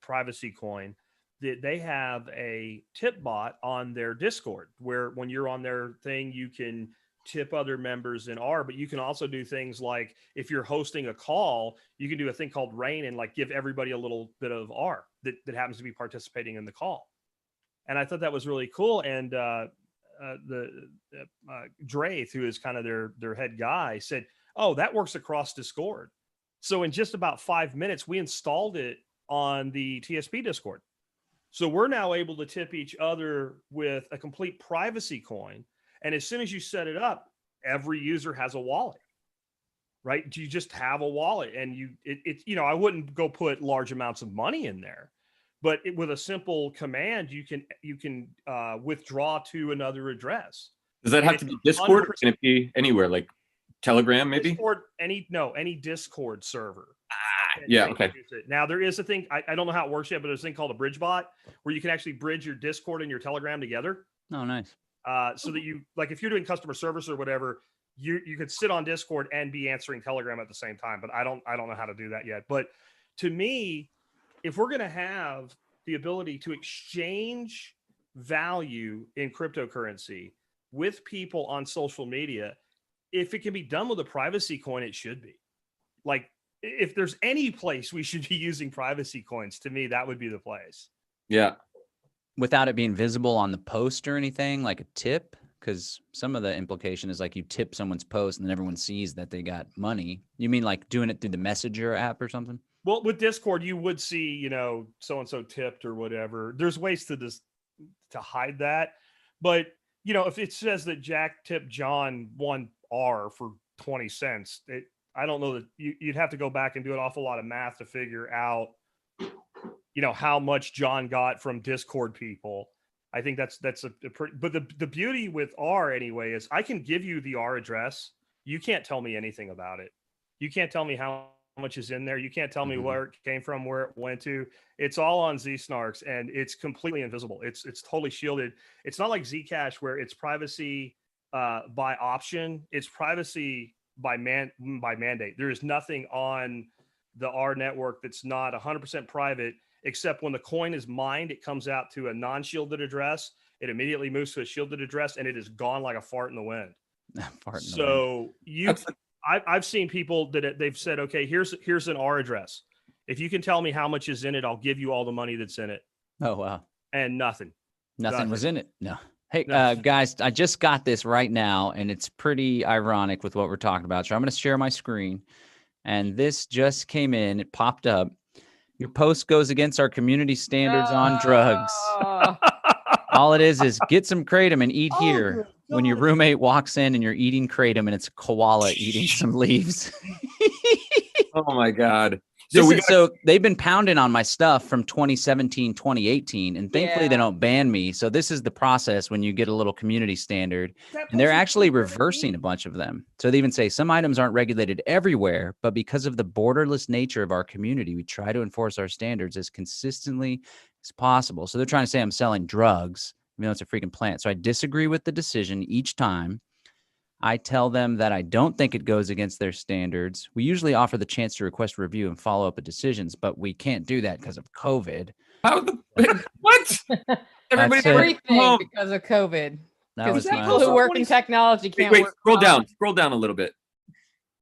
privacy coin, that they have a tip bot on their Discord, where when you're on their thing, you can tip other members in R, but you can also do things like if you're hosting a call, you can do a thing called rain and like give everybody a little bit of R that happens to be participating in the call. And I thought that was really cool. And Drath, who is kind of their head guy, said, "Oh, that works across Discord." So in just about 5 minutes, we installed it on the TSP Discord. So we're now able to tip each other with a complete privacy coin. And as soon as you set it up, every user has a wallet, right? You just have a wallet, and I wouldn't go put large amounts of money in there, but with a simple command, you can withdraw to another address. Does that have to be Discord, or can it be anywhere, like Telegram, maybe? Discord, any Discord server. Yeah, okay. Now there is a thing, I don't know how it works yet, but there's a thing called a bridge bot where you can actually bridge your Discord and your Telegram together. Oh, nice. So that you, like, if you're doing customer service or whatever, you could sit on Discord and be answering Telegram at the same time. But I don't know how to do that yet. But to me, if we're going to have the ability to exchange value in cryptocurrency with people on social media, if it can be done with a privacy coin, it should be. Like, if there's any place we should be using privacy coins, to me, that would be the place. Yeah. Without it being visible on the post or anything, like a tip, because some of the implication is like you tip someone's post and then everyone sees that they got money. You mean like doing it through the Messenger app or something? Well, with Discord, you would see, so-and-so tipped or whatever. There's ways to hide that. But, if it says that Jack tipped John $1 for 20 cents, I don't know that you'd have to go back and do an awful lot of math to figure out, how much John got from Discord people. I think that's a pretty, but the beauty with R anyway is I can give you the R address. You can't tell me anything about it. You can't tell me how much is in there. You can't tell me where it came from, where it went to. It's all on Zsnarks, and it's completely invisible. It's totally shielded. It's not like Zcash where it's privacy by option. It's privacy by mandate. There is nothing on the R network that's not 100% private, except when the coin is mined, it comes out to a non-shielded address. It immediately moves to a shielded address, and it is gone like a fart in the wind. I've seen people that they've said, okay, here's an R address. If you can tell me how much is in it, I'll give you all the money that's in it. Oh, wow. And nothing Was in it. No. Hey, guys, I just got this right now, and it's pretty ironic with what we're talking about. So I'm going to share my screen, and this just came in. It popped up. Your post goes against our community standards on drugs. All it is get some kratom and eat here. When your roommate walks in and you're eating kratom and it's a koala eating some leaves. Oh my God. So they've been pounding on my stuff from 2017, 2018, and thankfully they don't ban me. So this is the process when you get a little community standard, and they're actually reversing a bunch of them. So they even say some items aren't regulated everywhere, but because of the borderless nature of our community, we try to enforce our standards as consistently as possible. So they're trying to say I'm selling drugs, even though it's a freaking plant. So I disagree with the decision each time. I tell them that I don't think it goes against their standards. We usually offer the chance to request review and follow up with decisions, but we can't do that because of COVID. What? Everything because of COVID. Because people who work in technology can't work. Scroll down a little bit.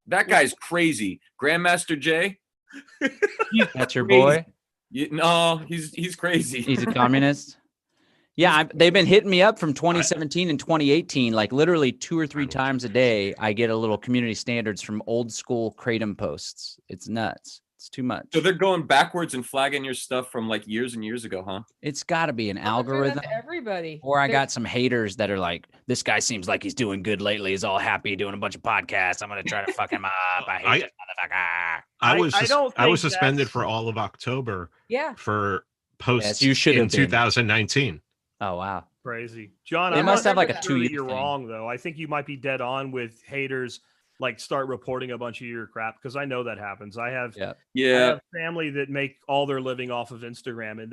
That guy's crazy. Grandmaster Jay. That's your boy? No, he's crazy. He's a communist. Yeah, they've been hitting me up from 2017 and 2018, like literally 2 or 3 times a day. I get a little community standards from old school kratom posts. It's nuts. It's too much. So they're going backwards and flagging your stuff from like years and years ago, huh? It's got to be an algorithm. Everybody. Or I got some haters that are like, this guy seems like he's doing good lately. He's all happy doing a bunch of podcasts. I'm going to try to fuck him up. I hate this motherfucker. I was suspended for all of October. Yeah. For posts you should in have been. 2019. Oh, wow. Crazy. John, they must have like a 2-year You're wrong, though. I think you might be dead on with haters like start reporting a bunch of your crap, because I know that happens. I have family that make all their living off of Instagram, and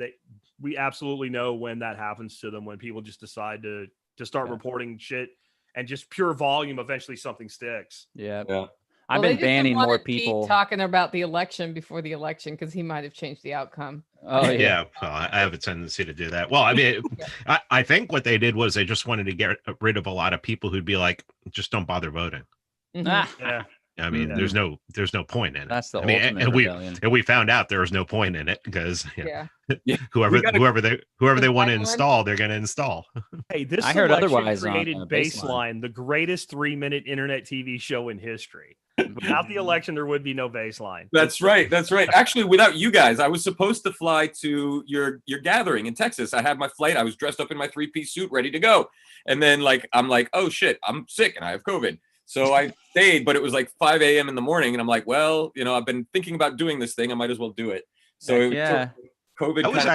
we absolutely know when that happens to them, when people just decide to start reporting shit, and just pure volume, eventually something sticks. Yeah. I've been banning more people. Pete talking about the election before the election because he might have changed the outcome. Oh yeah. Well, I have a tendency to do that. Well, I mean, I think what they did was they just wanted to get rid of a lot of people who'd be like, just don't bother voting. Mm-hmm. Yeah. I mean, there's no point in it. That's the I mean, ultimate and rebellion. we found out there was no point in it because Yeah. Yeah. whoever they want to Pipeline. install, they're going to install. Hey, this I heard selection otherwise on, created Baseline. Baseline, the greatest 3-minute internet TV show in history. Without the election, there would be no Baseline. That's right. That's right. Actually, without you guys, I was supposed to fly to your gathering in Texas. I had my flight. I was dressed up in my 3-piece suit, ready to go. And then I'm like, oh shit, I'm sick and I have COVID. So I stayed, but it was like 5 a.m. in the morning, and I'm like, well, I've been thinking about doing this thing. I might as well do it. So Yeah. COVID. I was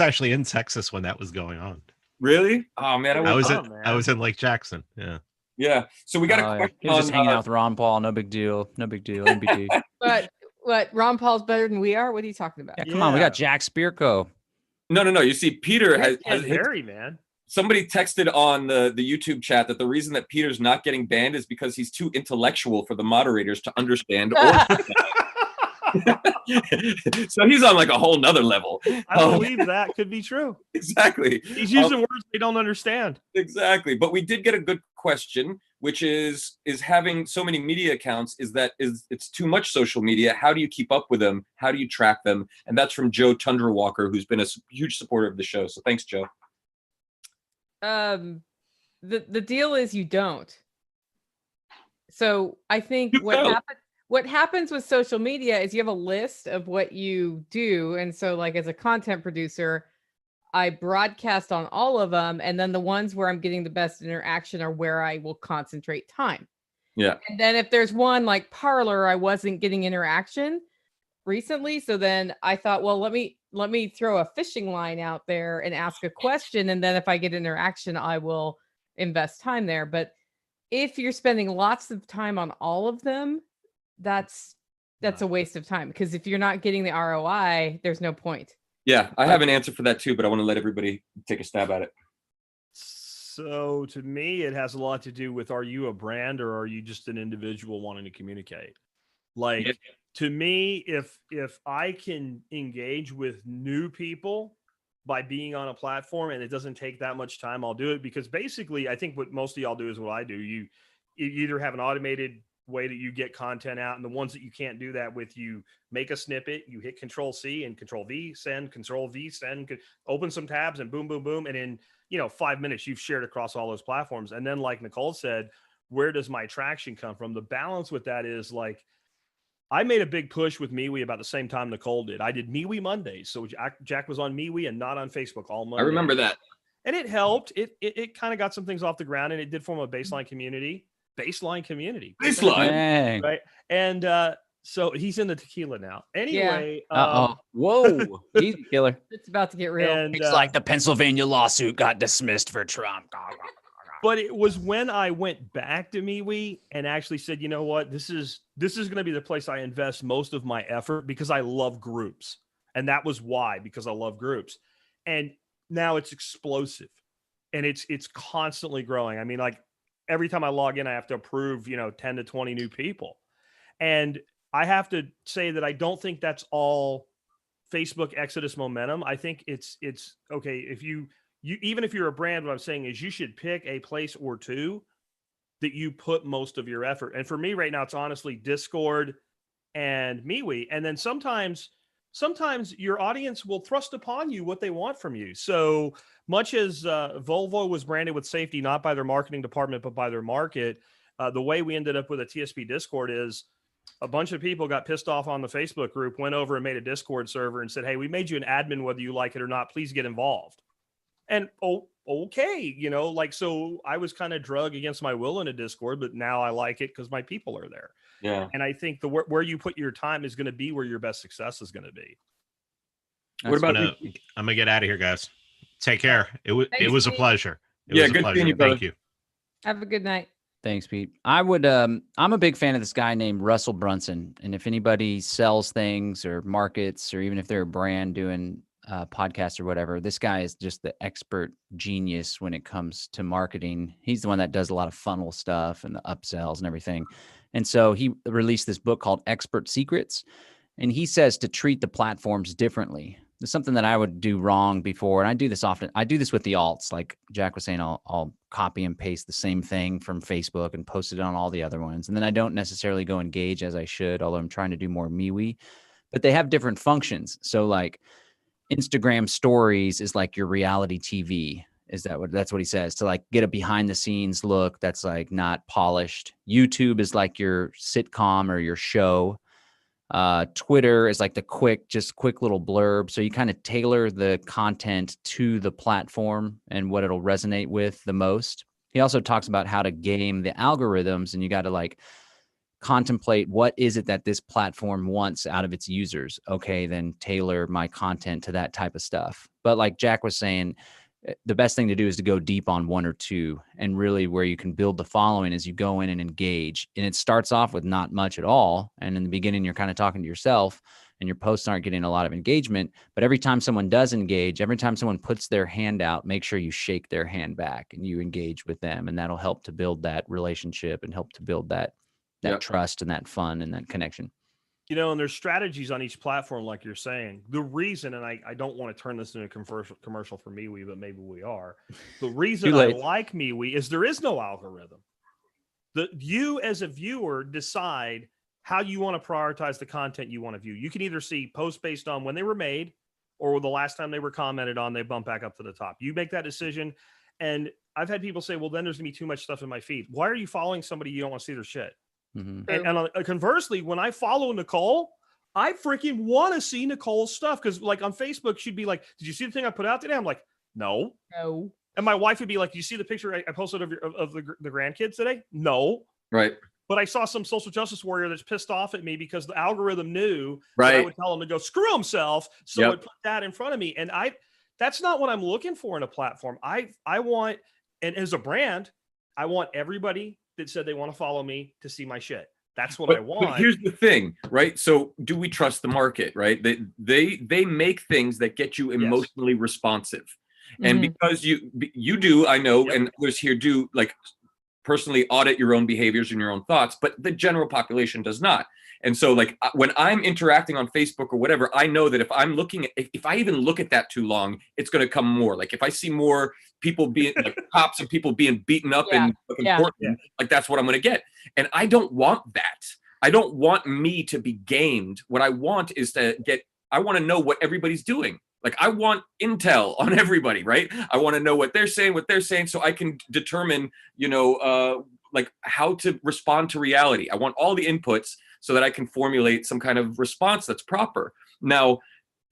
actually in Texas when that was going on. Really? Oh man, I was in Lake Jackson. Yeah. Yeah. So we got a question. He was just hanging out with Ron Paul. No big deal. No big deal. NBD. But what? Ron Paul's better than we are? What are you talking about? Yeah, come on. We got Jack Spirko. No. You see, Peter has Harry, man. Somebody texted on the YouTube chat that the reason that Peter's not getting banned is because he's too intellectual for the moderators to understand. So he's on like a whole nother level. I believe that could be true. Exactly. He's using words they don't understand. Exactly. But we did get a good question, which is having so many media accounts, it's too much social media. How do you keep up with them? How do you track them? And that's from Joe Tundra Walker, who's been a huge supporter of the show. So thanks, Joe. The deal is you don't. So I think what happens with social media is you have a list of what you do. And so like as a content producer, I broadcast on all of them. And then the ones where I'm getting the best interaction are where I will concentrate time. Yeah. And then if there's one like Parler, I wasn't getting interaction recently. So then I thought, well, let me throw a fishing line out there and ask a question. And then if I get interaction, I will invest time there. But if you're spending lots of time on all of them, that's a waste of time, because if you're not getting the ROI, there's no point. Yeah, I have an answer for that too, but I want to let everybody take a stab at it. So to me, it has a lot to do with, are you a brand or are you just an individual wanting to communicate? Like, to me, if I can engage with new people by being on a platform and it doesn't take that much time, I'll do it. Because basically, I think what most of y'all do is what I do. You either have an automated way that you get content out, and the ones that you can't do that with, you make a snippet, you hit Control-C and Control-V, send, Control-V, send, open some tabs, and boom, boom, boom. And in 5 minutes, you've shared across all those platforms. And then, like Nicole said, where does my traction come from? The balance with that is, like, I made a big push with MeWe about the same time Nicole did. I did MeWe Mondays. So Jack was on MeWe and not on Facebook all Monday. I remember that. And it helped. It kind of got some things off the ground, and it did form a baseline community. Baseline. Right. And so he's in the tequila now. Anyway. Whoa. Easy, killer. It's about to get real. And, It's like the Pennsylvania lawsuit got dismissed for Trump. But it was when I went back to MeWe and actually said, you know what, this is going to be the place I invest most of my effort, because I love groups. And that was why, because I love groups. And now it's explosive and it's constantly growing. I mean, like, every time I log in, I have to approve, 10 to 20 new people. And I have to say that I don't think that's all Facebook Exodus momentum. I think it's okay. If you even if you're a brand, what I'm saying is you should pick a place or two that you put most of your effort. And for me right now, it's honestly Discord and MeWe. And then sometimes your audience will thrust upon you what they want from you. So much as Volvo was branded with safety, not by their marketing department, but by their market, the way we ended up with a TSP Discord is a bunch of people got pissed off on the Facebook group, went over and made a Discord server and said, hey, we made you an admin, whether you like it or not, please get involved. And, okay, so I was kind of drug against my will in a Discord, but now I like it because my people are there. Yeah. And I think where you put your time is going to be where your best success is going to be. What about I'm gonna get out of here, guys. Take care. It was a pleasure. Good seeing you, brother. Thank you. Have a good night. Thanks, Pete. I'm a big fan of this guy named Russell Brunson. And if anybody sells things or markets, or even if they're a brand doing podcasts or whatever, this guy is just the expert genius when it comes to marketing. He's the one that does a lot of funnel stuff and the upsells and everything. And so he released this book called Expert Secrets. And he says to treat the platforms differently. there's something that I would do wrong before, and I do this often. I do this with the alts. Like Jack was saying, I'll copy and paste the same thing from Facebook and post it on all the other ones. And then I don't necessarily go engage as I should, although I'm trying to do more MeWe. But they have different functions. So like Instagram stories is like your reality TV. That's what he says, to like get a behind the scenes look that's like not polished. YouTube is like your sitcom or your show. Twitter is like the quick little blurb. So you kind of tailor the content to the platform and what it'll resonate with the most. He also talks about how to game the algorithms, and you got to like contemplate what is it that this platform wants out of its users. Okay, then tailor my content to that type of stuff. But like Jack was saying, the best thing to do is to go deep on one or two, and really where you can build the following is you go in and engage. And it starts off with not much at all. And in the beginning, you're kind of talking to yourself and your posts aren't getting a lot of engagement. But every time someone does engage, every time someone puts their hand out, make sure you shake their hand back and you engage with them. And that'll help to build that relationship and help to build that trust and that fun and that connection. You know, and there's strategies on each platform, like you're saying. The reason, and I don't want to turn this into a commercial for MeWe, but maybe we are. The reason I like MeWe is there is no algorithm. You as a viewer decide how you want to prioritize the content you want to view. You can either see posts based on when they were made or the last time they were commented on, they bump back up to the top. You make that decision. And I've had people say, well, then there's going to be too much stuff in my feed. Why are you following somebody you don't want to see their shit? Mm-hmm. And conversely, when I follow Nicole, I freaking want to see Nicole's stuff, because like on Facebook, she'd be like, "Did you see the thing I put out today?" I'm like, "No." And my wife would be like, "You see the picture I posted of the grandkids today?" No. Right. But I saw some social justice warrior that's pissed off at me because the algorithm knew that I would tell him to go screw himself, so it put that in front of me, and that's not what I'm looking for in a platform. I want, and as a brand, I want everybody that said they want to follow me to see my shit. That's what I want. But here's the thing, right? So do we trust the market, right? They make things that get you emotionally responsive. And because you do, I know, and others here do, like, personally audit your own behaviors and your own thoughts, but the general population does not. And so like when I'm interacting on Facebook or whatever, I know that if I'm looking at, if I even look at that too long, it's going to come more. Like if I see more people being like cops and people being beaten up in Portland, like that's what I'm going to get. And I don't want that. I don't want me to be gamed. What I want is I want to know what everybody's doing. Like I want intel on everybody, right? I want to know what they're saying, so I can determine, like how to respond to reality. I want all the inputs so that I can formulate some kind of response that's proper. Now,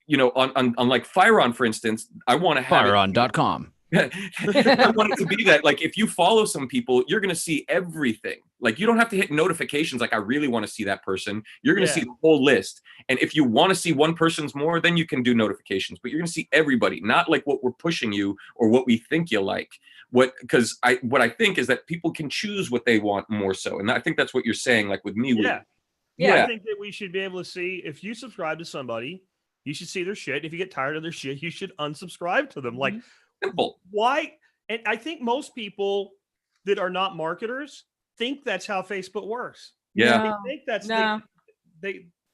on like Fireon, for instance, I want to have Fireon.com. I want it to be that, like, if you follow some people, you're going to see everything. Like, you don't have to hit notifications. Like, I really want to see that person. You're going to see the whole list. And if you want to see one person's more, then you can do notifications. But you're going to see everybody, not like what we're pushing you or what we think you like. What I think is that people can choose what they want more so. And I think that's what you're saying, like with me. I think that we should be able to see, if you subscribe to somebody, you should see their shit. If you get tired of their shit, you should unsubscribe to them. Like, simple. Why? And I think most people that are not marketers think that's how Facebook works. Yeah. They think that's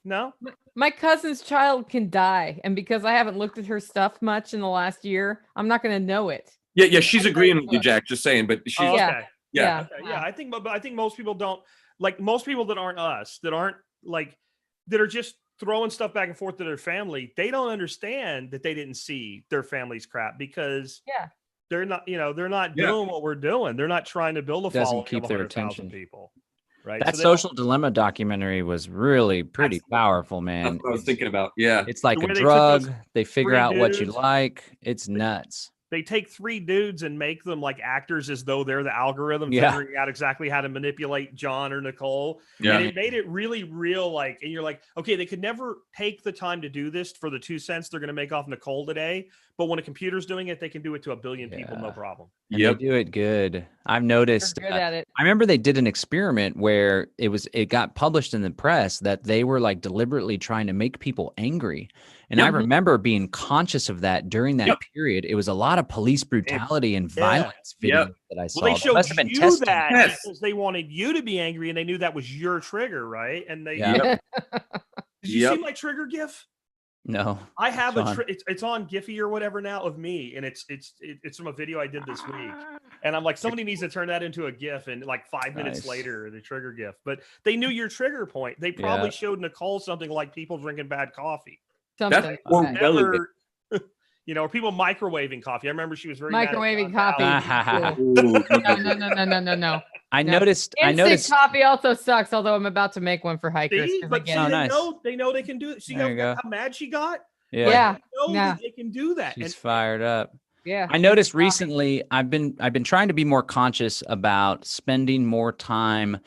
no. My cousin's child can die, and because I haven't looked at her stuff much in the last year, I'm not going to know it. Yeah, she's agreeing with you, Jack. Just saying, but she's I think most people don't, like, most people that aren't us, that aren't like, that are just throwing stuff back and forth to their family, they don't understand that they didn't see their family's crap, because they're not, they're not doing what we're doing. They're not trying to build a following of 100,000 people. Right. That Social Dilemma documentary was really pretty powerful, man. That's what I was thinking about. Yeah. It's like a drug. They figure out what you like. It's nuts. They take three dudes and make them like actors, as though they're the algorithm, figuring out exactly how to manipulate John or Nicole. Yeah. And it made it really real. Like, and you're like, okay, they could never take the time to do this for the 2 cents they're going to make off Nicole today. But when a computer's doing it, they can do it to 1 billion people, no problem. And they do it good. I've noticed. They're good at it. I remember they did an experiment where it got published in the press that they were like deliberately trying to make people angry. And I remember being conscious of that during that period. It was a lot of police brutality and violence videos that I saw. Well, they showed you that because they wanted you to be angry, and they knew that was your trigger, right? And they did you see my trigger gif? No. I have Sean. it's on Giphy or whatever now of me, and it's from a video I did this week, and I'm like, somebody needs to turn that into a GIF, and like 5 minutes Nice. later, the trigger GIF. But they knew your trigger point. They probably showed Nicole something like people drinking bad coffee. Something. more Okay. relevant. Or people microwaving coffee. I remember she was very Microwaving mad at coffee. Ooh, No. I No. noticed. Instant coffee also sucks, although I'm about to make one for hikers. See, 'cause but again, they know they can do it. See There you go. how mad she got? Yeah. They know that they can do that. She's And fired up. yeah. I noticed recently I've been trying to be more conscious about spending more time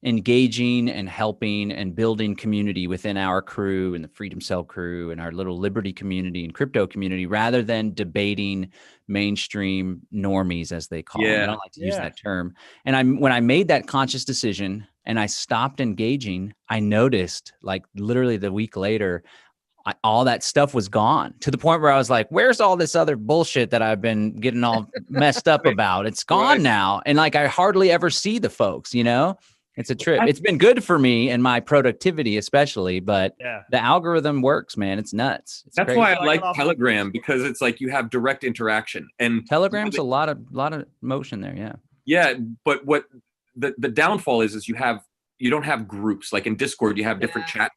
engaging and helping and building community within our crew and the Freedom Cell crew and our little Liberty community and crypto community, rather than debating mainstream normies, as they call them. I don't like to use that term. And when I made that conscious decision and I stopped engaging, I noticed, like, literally the week later, all that stuff was gone, to the point where I was like, where's all this other bullshit that I've been getting all messed up about? It's gone now. And like, I hardly ever see the folks, it's a trip. It's been good for me and my productivity, especially, but the algorithm works, man. It's nuts. It's That's crazy. why I like Telegram, because it's like you have direct interaction, and Telegram's a lot of motion there. Yeah. Yeah. But what the downfall is you don't have groups. Like in Discord, you have different chat,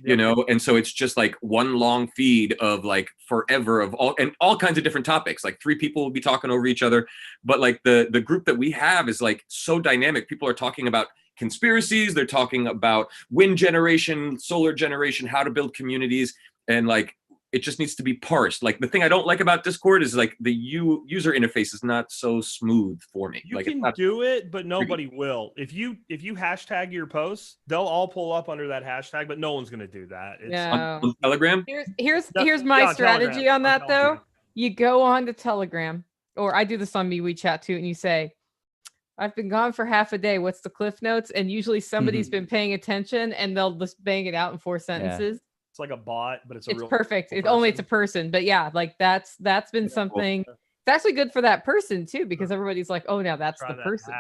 and so it's just like one long feed of like forever of all kinds of different topics. Like 3 people will be talking over each other, but like the group that we have is like so dynamic. People are talking about conspiracies, they're talking about wind generation, solar generation, how to build communities, and like it just needs to be parsed. Like the thing I don't like about Discord is like the user interface is not so smooth for me. You can do it, but nobody will. If you hashtag your posts, they'll all pull up under that hashtag, but no one's going to do that. It's on Telegram. Here's my strategy on that though. You go on to Telegram, or I do this on MeWe chat too, and you say, I've been gone for half a day. What's the cliff notes? And usually somebody's been paying attention, and they'll just bang it out in 4 sentences. It's like a bot, but it's real perfect. It's a person. But yeah, like that's been something. It's actually good for that person too, because everybody's like, oh, now that's the person.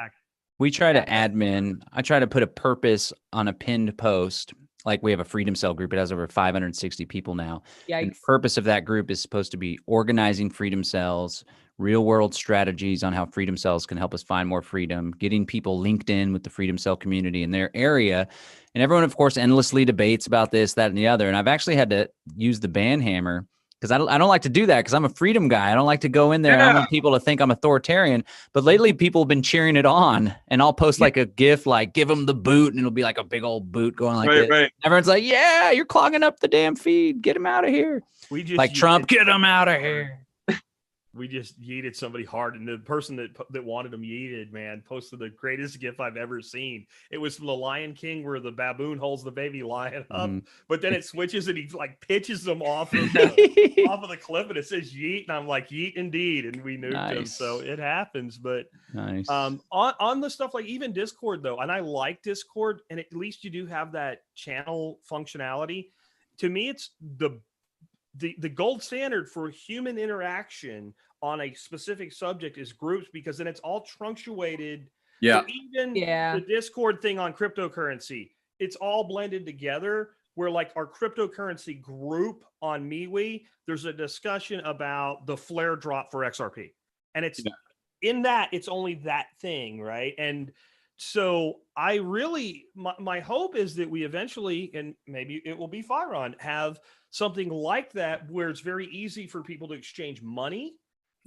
We try to admin. I try to put a purpose on a pinned post. Like we have a Freedom Cell group. It has over 560 people now. And the purpose of that group is supposed to be organizing Freedom Cells, real world strategies on how Freedom Cells can help us find more freedom, getting people linked in with the Freedom Cell community in their area. And everyone, of course, endlessly debates about this, that, and the other. And I've actually had to use the ban hammer, because I don't like to do that, because I'm a freedom guy. I don't like to go in there. I don't want people to think I'm authoritarian. But lately, people have been cheering it on. And I'll post like a GIF, like, give them the boot. And it'll be like a big old boot going like this. Right. Everyone's like, yeah, you're clogging up the damn feed. Get him out of here. Like Trump, get him out of here. We just yeeted somebody hard, and the person that wanted them yeeted, man, posted the greatest GIF I've ever seen. It was from the Lion King, where the baboon holds the baby lion up, but then it switches and he like pitches them off of the cliff, and it says yeet, and I'm like, yeet indeed, and we nuked him. So it happens. But on the stuff like even Discord though, and I like Discord, and at least you do have that channel functionality. To me, it's the gold standard for human interaction on a specific subject is groups, because then it's all truncated. So even the Discord thing on cryptocurrency, it's all blended together, where like our cryptocurrency group on MeWe, there's a discussion about the flare drop for XRP. And it's in that, it's only that thing, right? And so I really, my hope is that we eventually, and maybe it will be Firon, have something like that where it's very easy for people to exchange money.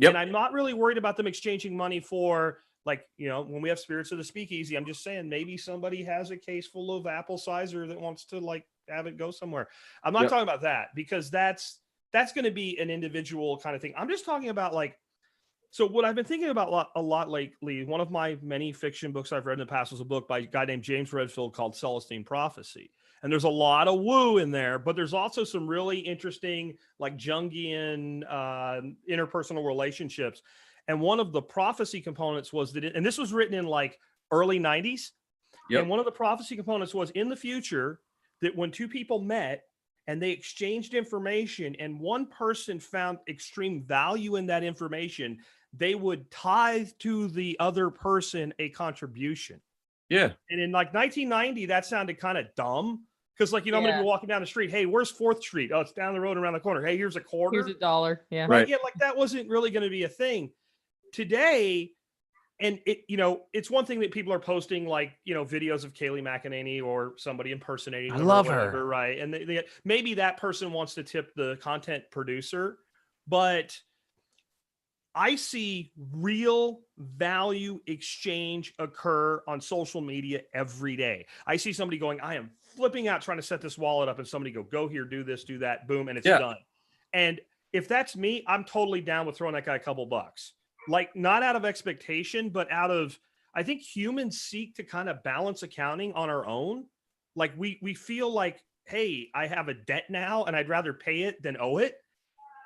And I'm not really worried about them exchanging money for, like, when we have Spirits of the Speakeasy, I'm just saying maybe somebody has a case full of apple cider that wants to like have it go somewhere. I'm not talking about that, because that's going to be an individual kind of thing. I'm just talking about like, so what I've been thinking about a lot lately, one of my many fiction books I've read in the past was a book by a guy named James Redfield called Celestine Prophecy. And there's a lot of woo in there, but there's also some really interesting, like Jungian interpersonal relationships. And one of the prophecy components was that, and this was written in like early 90s. And one of the prophecy components was in the future that when 2 people met and they exchanged information and one person found extreme value in that information, they would tithe to the other person a contribution. And in like 1990, that sounded kind of dumb, Because like, I'm going to be walking down the street. Hey, where's 4th Street? Oh, it's down the road around the corner. Hey, here's a quarter. Here's $1. Yeah. Right. Yeah. Like that wasn't really going to be a thing today. And it, it's one thing that people are posting like, videos of Kayleigh McEnany or somebody impersonating them. I love or whatever, her. right. And maybe that person wants to tip the content producer, but I see real value exchange occur on social media every day. I see somebody going, I am flipping out trying to set this wallet up, and somebody go here, do this, do that, boom, and it's done. And if that's me, I'm totally down with throwing that guy a couple bucks. Like, not out of expectation, but out of, I think humans seek to kind of balance accounting on our own. Like we feel like, hey, I have a debt now and I'd rather pay it than owe it.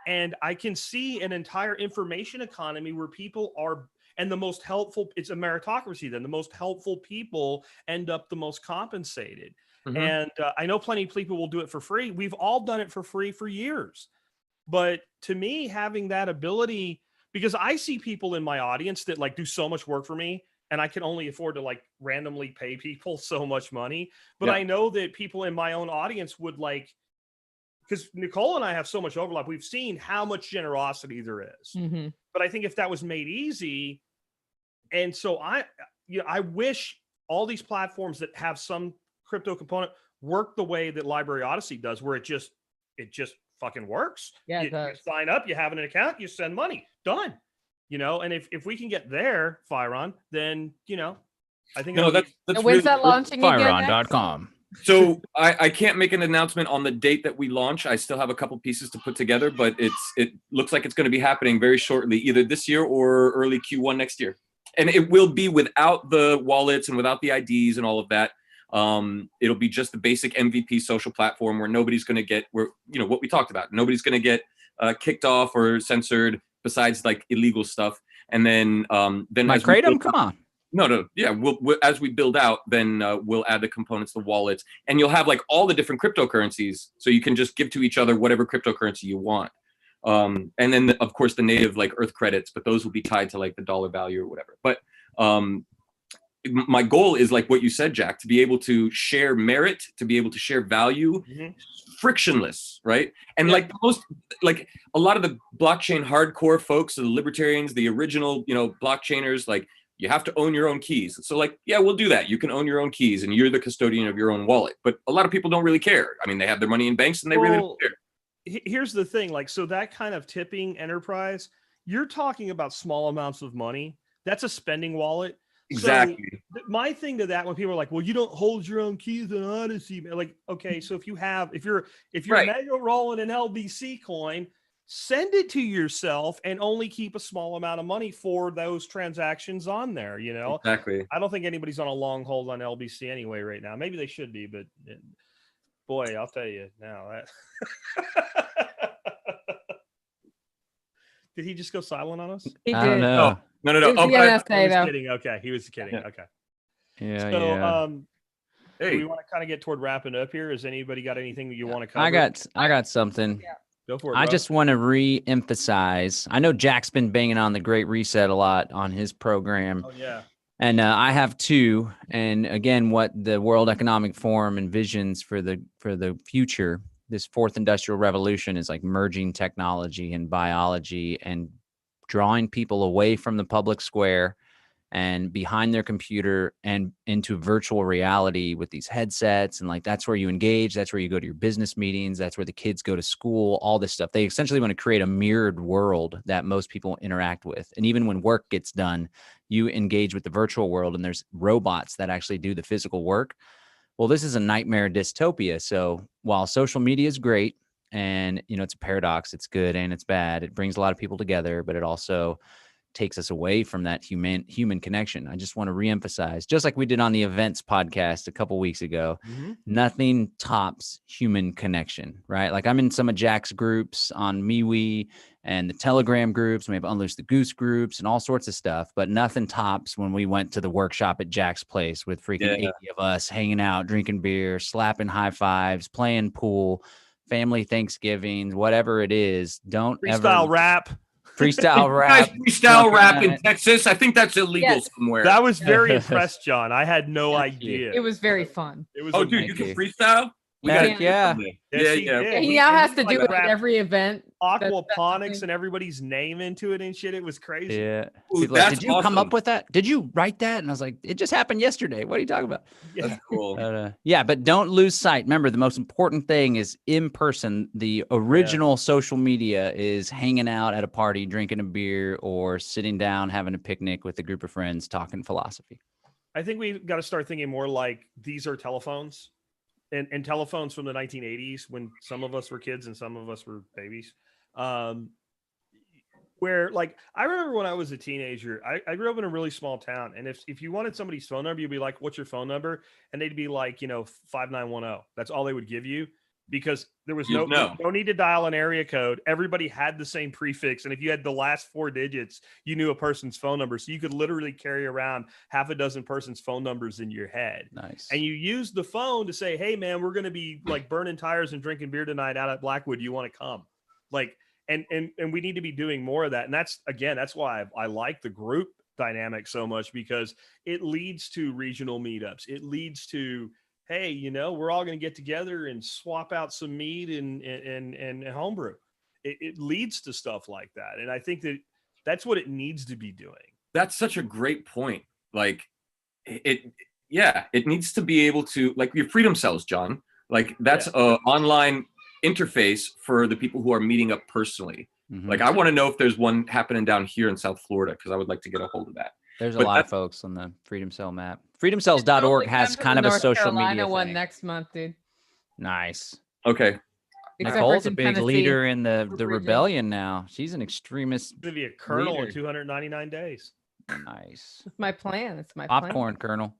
And I can see an entire information economy where people are, and the most helpful, it's a meritocracy then, the most helpful people end up the most compensated. Mm-hmm. And I know plenty of people will do it for free. We've all done it for free for years. But to me, having that ability, because I see people in my audience that like do so much work for me, and I can only afford to like randomly pay people so much money. But I know that people in my own audience would like, because Nicole and I have so much overlap, we've seen how much generosity there is. Mm-hmm. But I think if that was made easy, and so I wish all these platforms that have some crypto component work the way that Library Odyssey does, where it just fucking works. Yeah, you sign up, you have an account, you send money, done. And if we can get there, Firon, then I think that's when's really that launching Firon.com. So I can't make an announcement on the date that we launch. I still have a couple pieces to put together, but it looks like it's going to be happening very shortly, either this year or early Q1 next year. And it will be without the wallets and without the IDs and all of that. It'll be just the basic MVP social platform where nobody's going to get, what we talked about. Nobody's going to get kicked off or censored besides like illegal stuff. And then my Kratom, come on. No. Yeah. We'll as we build out, then we'll add the components, the wallets, and you'll have like all the different cryptocurrencies. So you can just give to each other whatever cryptocurrency you want. And then of course the native like Earth credits, but those will be tied to like the dollar value or whatever. But my goal is like what you said, Jack, to be able to share merit, to be able to share value, frictionless, right? And like a lot of the blockchain hardcore folks, the libertarians, the original, blockchainers, like you have to own your own keys. So like, yeah, we'll do that. You can own your own keys and you're the custodian of your own wallet. But a lot of people don't really care. I mean, they have their money in banks and they really don't care. Here's the thing, like, so that kind of tipping enterprise, you're talking about small amounts of money. That's a spending wallet. Exactly. So my thing to that, when people are like, well, you don't hold your own keys in Odyssey, like, okay, so if you're right. mega rolling an LBC coin, send it to yourself and only keep a small amount of money for those transactions on there. Exactly. I don't think anybody's on a long hold on LBC anyway right now. Maybe they should be, but boy, I'll tell you now that. Did he just go silent on us? He did. I don't know. No. He was kidding. Okay, he was kidding. Yeah. Okay. Yeah. So, hey, we want to kind of get toward wrapping up here. Has anybody got anything that you want to cover? I got something. Yeah. Go for it. I bro. just want to re-emphasize. I know Jack's been banging on the Great Reset a lot on his program. Oh yeah. And I have too. And again, what the World Economic Forum envisions for the future, this fourth industrial revolution, is like merging technology and biology and drawing people away from the public square and behind their computer and into virtual reality with these headsets. And like, that's where you engage. That's where you go to your business meetings. That's where the kids go to school, all this stuff. They essentially want to create a mirrored world that most people interact with. And even when work gets done, you engage with the virtual world and there's robots that actually do the physical work. Well, this is a nightmare dystopia. So while social media is great and, it's a paradox, it's good and it's bad. It brings a lot of people together, but it also takes us away from that human connection. I just want to reemphasize, just like we did on the events podcast a couple weeks ago, nothing tops human connection, right? Like I'm in some of Jack's groups on MeWe and the Telegram groups. We have Unleash the Goose groups and all sorts of stuff, but nothing tops when we went to the workshop at Jack's place with freaking 80 of us hanging out, drinking beer, slapping high fives, playing pool, family Thanksgivings, whatever it is. Don't freestyle rap. Freestyle rap. Freestyle rap in Texas. I think that's illegal somewhere. That was very impressed, John. I had no idea. It was very fun. It was. Oh, dude, you can freestyle? We gotta Heck do it yeah. someday. Yes, Yeah. Yeah, he We- now and has he, to like, do it at wrapped every event. aquaponics thing. and everybody's name into it and shit. It was crazy. Yeah. Ooh, People are like, that's did you come awesome. up with that? Did you write that? And I was like, it just happened yesterday. What are you talking about? Yeah. That's cool. Yeah, but don't lose sight. Remember, the most important thing is in person. The original social media is hanging out at a party, drinking a beer, or sitting down, having a picnic with a group of friends, talking philosophy. I think we've got to start thinking more like these are telephones and telephones from the 1980s when some of us were kids and some of us were babies. Where like I remember when I was a teenager, I grew up in a really small town. And if you wanted somebody's phone number, you'd be like, what's your phone number? And they'd be like, 5910. That's all they would give you because there was no need to dial an area code. Everybody had the same prefix. And if you had the last 4 digits, you knew a person's phone number. So you could literally carry around half a dozen person's phone numbers in your head. Nice. And you use the phone to say, hey man, we're going to be like burning tires and drinking beer tonight out at Blackwood. You want to come? Like, and we need to be doing more of that. And that's why I like the group dynamic so much, because it leads to regional meetups. It leads to, hey, we're all going to get together and swap out some mead and homebrew. It leads to stuff like that. And I think that's what it needs to be doing. That's such a great point. Like it needs to be able to, like, your freedom cells, John. Like that's a online interface for the people who are meeting up personally. Mm-hmm. Like I want to know if there's one happening down here in South Florida, because I would like to get a hold of that. There's a lot of folks on the Freedom Cell map. Freedomcells.org has kind of a social media one thing. next month, dude. Nice. Okay. Nicole's a big leader in the rebellion now. She's an extremist. It's going to be a colonel in 299 days. Nice. It's my plan. It's my popcorn colonel.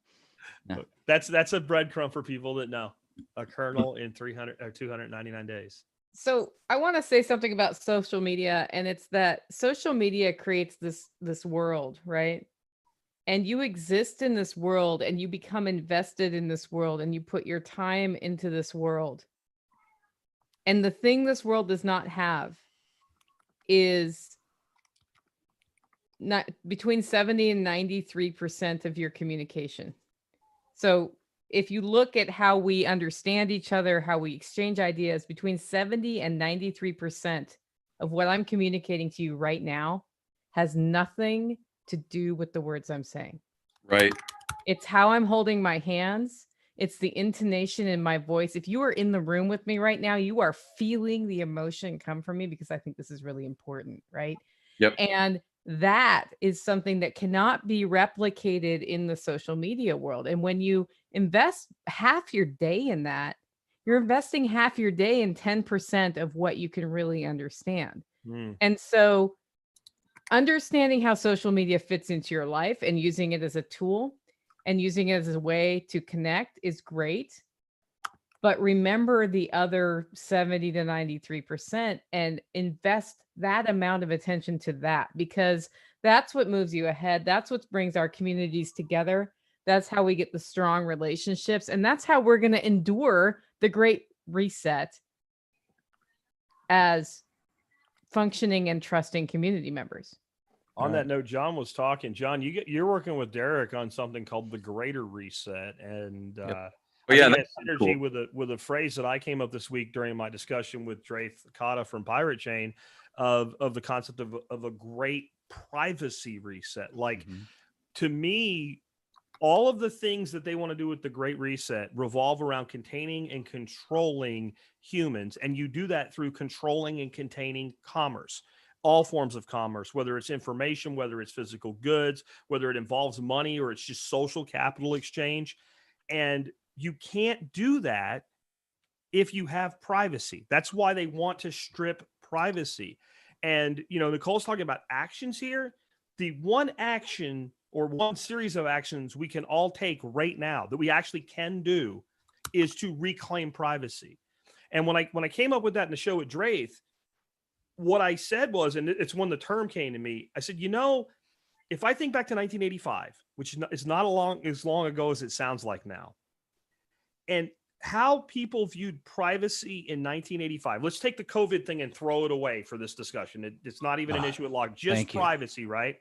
No. That's a breadcrumb for people that know. A colonel in 299 days. So I want to say something about social media, and it's that social media creates this world, right? And you exist in this world and you become invested in this world and you put your time into this world. And the thing this world does not have is not between 70 and 93% of your communication. So if you look at how we understand each other, how we exchange ideas, between 70 and 93% of what I'm communicating to you right now has nothing to do with the words I'm saying. Right. It's how I'm holding my hands. It's the intonation in my voice. If you are in the room with me right now, you are feeling the emotion come from me, because I think this is really important, right? Yep. And that is something that cannot be replicated in the social media world. And when you invest half your day in that, you're investing half your day in 10% of what you can really understand. And so understanding how social media fits into your life and using it as a tool and using it as a way to connect is great. But remember the other 70 to 93% and invest that amount of attention to that, because that's what moves you ahead. That's what brings our communities together. That's how we get the strong relationships. And that's how we're going to endure the Great Reset as functioning and trusting community members. On that note, John was talking. John, you're working with Derek on something called the Greater Reset, and that's synergy cool. with a phrase that I came up this week during my discussion with Draith Kata from Pirate Chain of the concept of a great privacy reset. Like to me, all of the things that they want to do with the Great Reset revolve around containing and controlling humans, and you do that through controlling and containing commerce. All forms of commerce, whether it's information, whether it's physical goods, whether it involves money or it's just social capital exchange. And you can't do that if you have privacy. That's why they want to strip privacy. And, Nicole's talking about actions here. The one action or one series of actions we can all take right now that we actually can do is to reclaim privacy. And when I came up with that in the show with Draith, what I said was, and it's when the term came to me, I said, if I think back to 1985, which is not as long ago as it sounds like now, and how people viewed privacy in 1985, let's take the COVID thing and throw it away for this discussion. It's not even an issue at law, just privacy, right?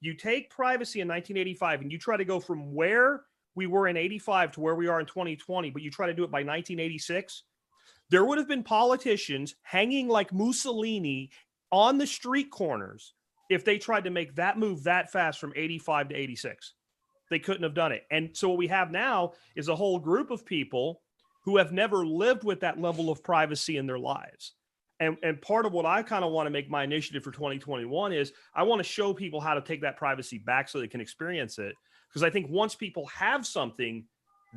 You take privacy in 1985 and you try to go from where we were in 85 to where we are in 2020, but you try to do it by 1986, There would have been politicians hanging like Mussolini on the street corners if they tried to make that move that fast from 85 to 86. They couldn't have done it. And so what we have now is a whole group of people who have never lived with that level of privacy in their lives. And part of what I kind of want to make my initiative for 2021 is I want to show people how to take that privacy back so they can experience it. Because I think once people have something,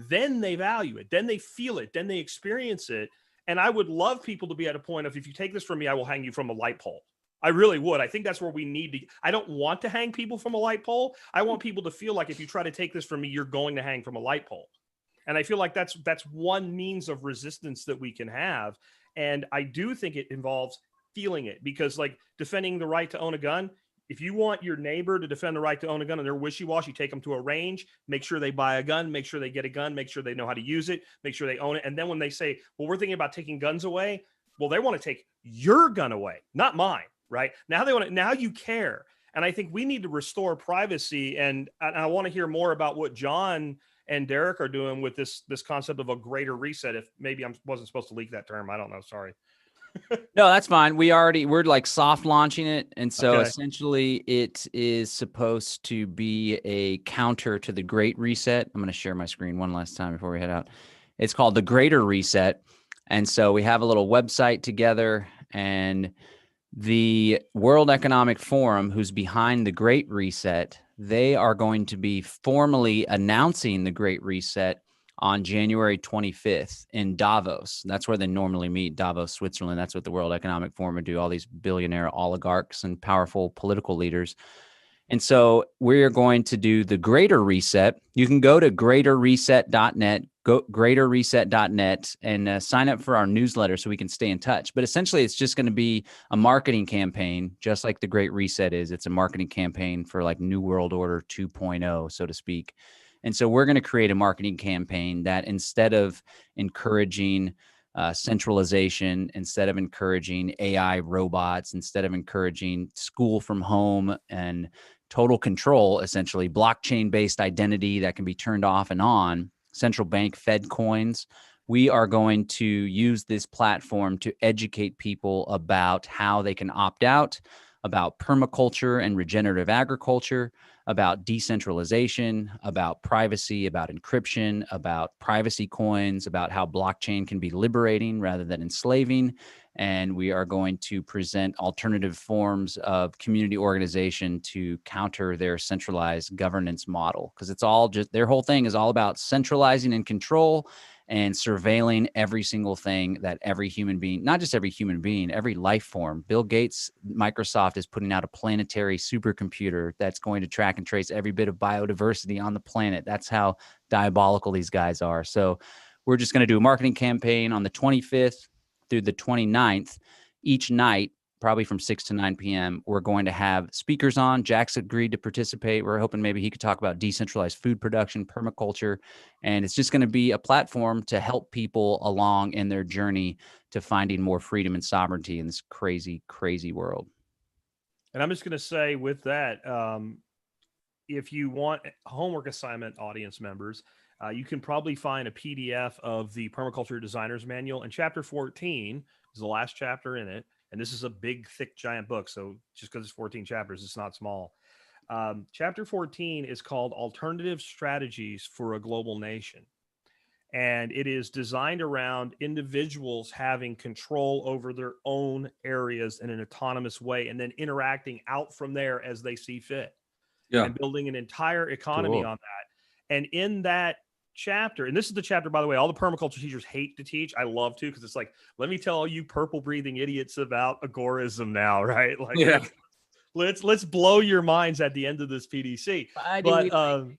then they value it, then they feel it, then they experience it. And I would love people to be at a point of, if you take this from me, I will hang you from a light pole. I really would. I think that's where we need to. I don't want to hang people from a light pole. I want people to feel like if you try to take this from me, you're going to hang from a light pole. And I feel like that's one means of resistance that we can have. And I do think it involves feeling it, because like defending the right to own a gun, if you want your neighbor to defend the right to own a gun and they're wishy-washy, take them to a range, make sure they buy a gun, make sure they get a gun, make sure they know how to use it, make sure they own it. And then when they say, well, we're thinking about taking guns away, well, they want to take your gun away, not mine, right? Now they want to, now you care. And I think we need to restore privacy. And I want to hear more about what John and Derek are doing with this concept of a greater reset. If maybe I wasn't supposed to leak that term, I don't know. Sorry. No, that's fine. We're like soft launching it. And so Okay. essentially it is supposed to be a counter to the Great Reset. I'm going to share my screen one last time before we head out. It's called the Greater Reset. And so we have a little website together, and the World Economic Forum, who's behind the Great Reset, they are going to be formally announcing the Great Reset on January 25th in Davos. That's where they normally meet, Davos, Switzerland. That's what the World Economic Forum would do, all these billionaire oligarchs and powerful political leaders. And so we're going to do the Greater Reset. You can go to greaterreset.net, go greaterreset.net, and sign up for our newsletter so we can stay in touch. But essentially, it's just going to be a marketing campaign, just like the Great Reset is. It's a marketing campaign for like New World Order 2.0, so to speak. And so we're going to create a marketing campaign that, instead of encouraging centralization, instead of encouraging AI robots, instead of encouraging school from home and total control, essentially blockchain-based identity that can be turned off and on, central bank Fed coins, we are going to use this platform to educate people about how they can opt out, about permaculture and regenerative agriculture, about decentralization, about privacy, about encryption, about privacy coins, about how blockchain can be liberating rather than enslaving. And we are going to present alternative forms of community organization to counter their centralized governance model, because it's all just, their whole thing is all about centralizing and control and surveilling every single thing that every human being, not just every human being, every life form. Bill Gates, Microsoft is putting out a planetary supercomputer that's going to track and trace every bit of biodiversity on the planet. That's how diabolical these guys are. So we're just going to do a marketing campaign on the 25th through the 29th. Each night, probably from 6 to 9 p.m., we're going to have speakers on. Jack's agreed to participate. We're hoping maybe he could talk about decentralized food production, permaculture, and it's just going to be a platform to help people along in their journey to finding more freedom and sovereignty in this crazy, crazy world. And I'm just going to say with that, if you want a homework assignment, audience members, you can probably find a PDF of the Permaculture Designer's Manual, and chapter 14 is the last chapter in it. And this is a big, thick, giant book. So just because it's 14 chapters, it's not small. Chapter 14 is called Alternative Strategies for a Global Nation. And it is designed around individuals having control over their own areas in an autonomous way, and then interacting out from there as they see fit. Yeah. And building an entire economy on that. And in that chapter, and this is the chapter, by the way, all the permaculture teachers hate to teach. I love to, because it's like, let me tell all you purple breathing idiots about agorism now, right? Like, yeah. Let's blow your minds at the end of this PDC. But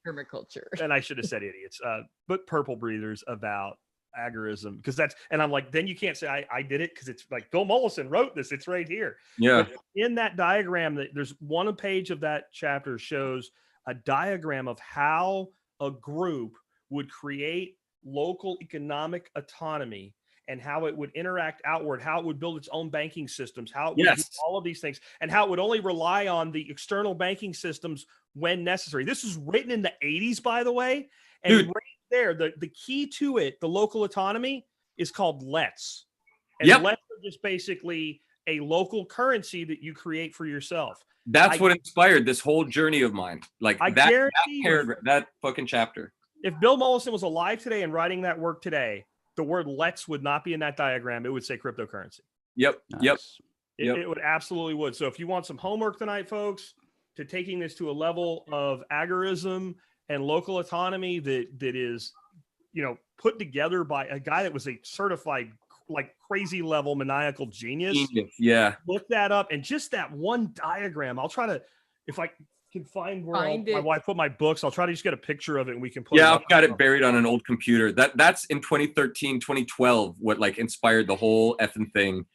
permaculture, and I should have said idiots, but purple breathers about agorism, because that's, and I'm like, then you can't say I did it, because it's like Bill Mollison wrote this. It's right here. Yeah. But in that diagram, there's one page of that chapter shows a diagram of how a group would create local economic autonomy, and how it would interact outward, how it would build its own banking systems, how it would do all of these things, and how it would only rely on the external banking systems when necessary. This was written in the 80s, by the way. And right there, the key to it, the local autonomy, is called LETS. And Yep. lets are just basically a local currency that you create for yourself. That's what inspired this whole journey of mine. Like I that guarantee paragraph, that fucking chapter. If Bill Mollison was alive today and writing that work today, the word "let's" would not be in that diagram. It would say cryptocurrency. Yep. Yep. It would absolutely would. So if you want some homework tonight, folks, to taking this to a level of agorism and local autonomy that is, put together by a guy that was a certified, like, crazy level maniacal genius. Yeah. Look that up. And just that one diagram, I'll try to, if I can find where my wife put my books, I'll try to just get a picture of it and we can put it up. I've got it buried on an old computer. That's in 2013, 2012, what like inspired the whole effing thing.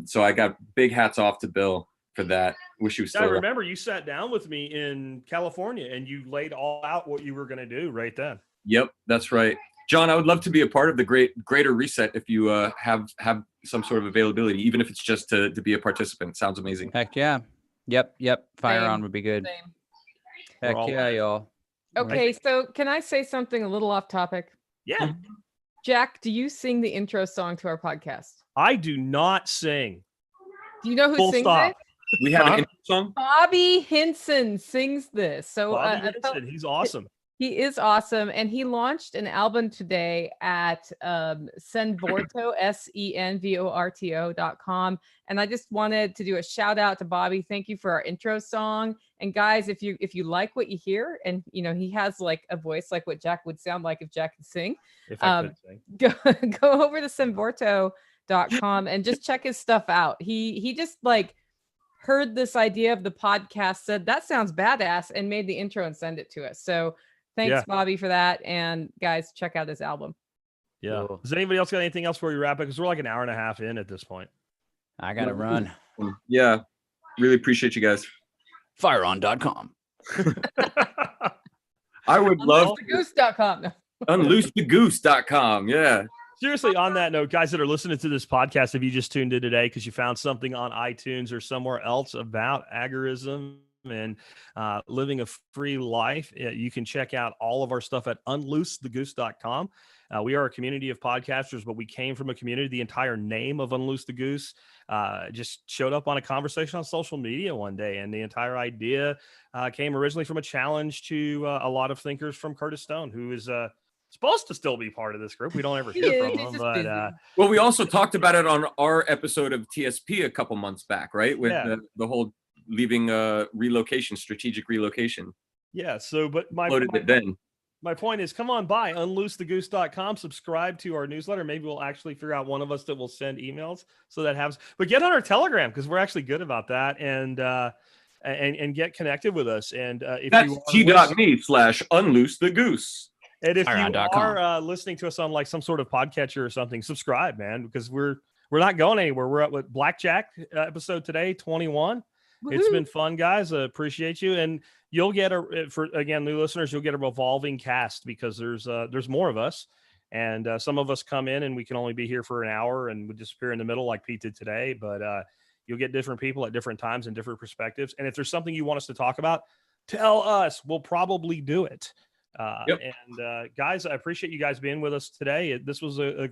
So I got big hats off to Bill for that. Wish he was still I remember you sat down with me in California and you laid all out what you were going to do right then. Yep, that's right. John, I would love to be a part of the greater reset if you have some sort of availability, even if it's just to be a participant. Sounds amazing. Heck yeah. Yep. Fire Same. on would be good. Same. Heck yeah, y'all. Okay, so can I say something a little off topic? Yeah. Jack, do you sing the intro song to our podcast? I do not sing. Do you know who Full sings stop. it? We have an intro song? Bobby Hinson sings this. So Bobby Hinson, he's awesome. He is awesome. And he launched an album today at Senvorto, SENVORTO.com. And I just wanted to do a shout out to Bobby. Thank you for our intro song. And guys, if you like what you hear, and he has like a voice like what Jack would sound like if Jack could sing. If I could sing. Go over to Senvorto.com and just check his stuff out. He just like heard this idea of the podcast, said that sounds badass, and made the intro and send it to us. So thanks, Bobby, for that. And guys, check out this album. Yeah. Cool. Does anybody else got anything else before we wrap it? Because we're like an hour and a half in at this point. I got to run. Yeah. Really appreciate you guys. Fireon.com. I would love Unloosethegoose.com. Unloosethegoose.com. Yeah. Seriously, on that note, guys that are listening to this podcast, if you just tuned in today because you found something on iTunes or somewhere else about agorism and living a free life, you can check out all of our stuff at unloosethegoose.com. We are a community of podcasters, but we came from a community. The entire name of Unloose the Goose just showed up on a conversation on social media one day. And the entire idea came originally from a challenge to a lot of thinkers from Curtis Stone, who is supposed to still be part of this group. We don't ever hear from him. But, well, we also talked about it on our episode of TSP a couple months back, right? With the whole leaving relocation, strategic relocation. Yeah. So, but my point is, come on by unloosethegoose.com, subscribe to our newsletter. Maybe we'll actually figure out one of us that will send emails so that but get on our Telegram, because we're actually good about that, and get connected with us. And if that's t.me/unloosethegoose. And if you are listening to us on like some sort of podcatcher or something, subscribe, man, because we're not going anywhere. We're at with Blackjack episode today, 21. Woo-hoo. It's been fun, guys. Appreciate you. And you'll get for new listeners, you'll get a revolving cast, because there's more of us, and some of us come in and we can only be here for an hour and we disappear in the middle like Pete did today. But you'll get different people at different times and different perspectives. And if there's something you want us to talk about, tell us. We'll probably do it. And guys, I appreciate you guys being with us today. This was a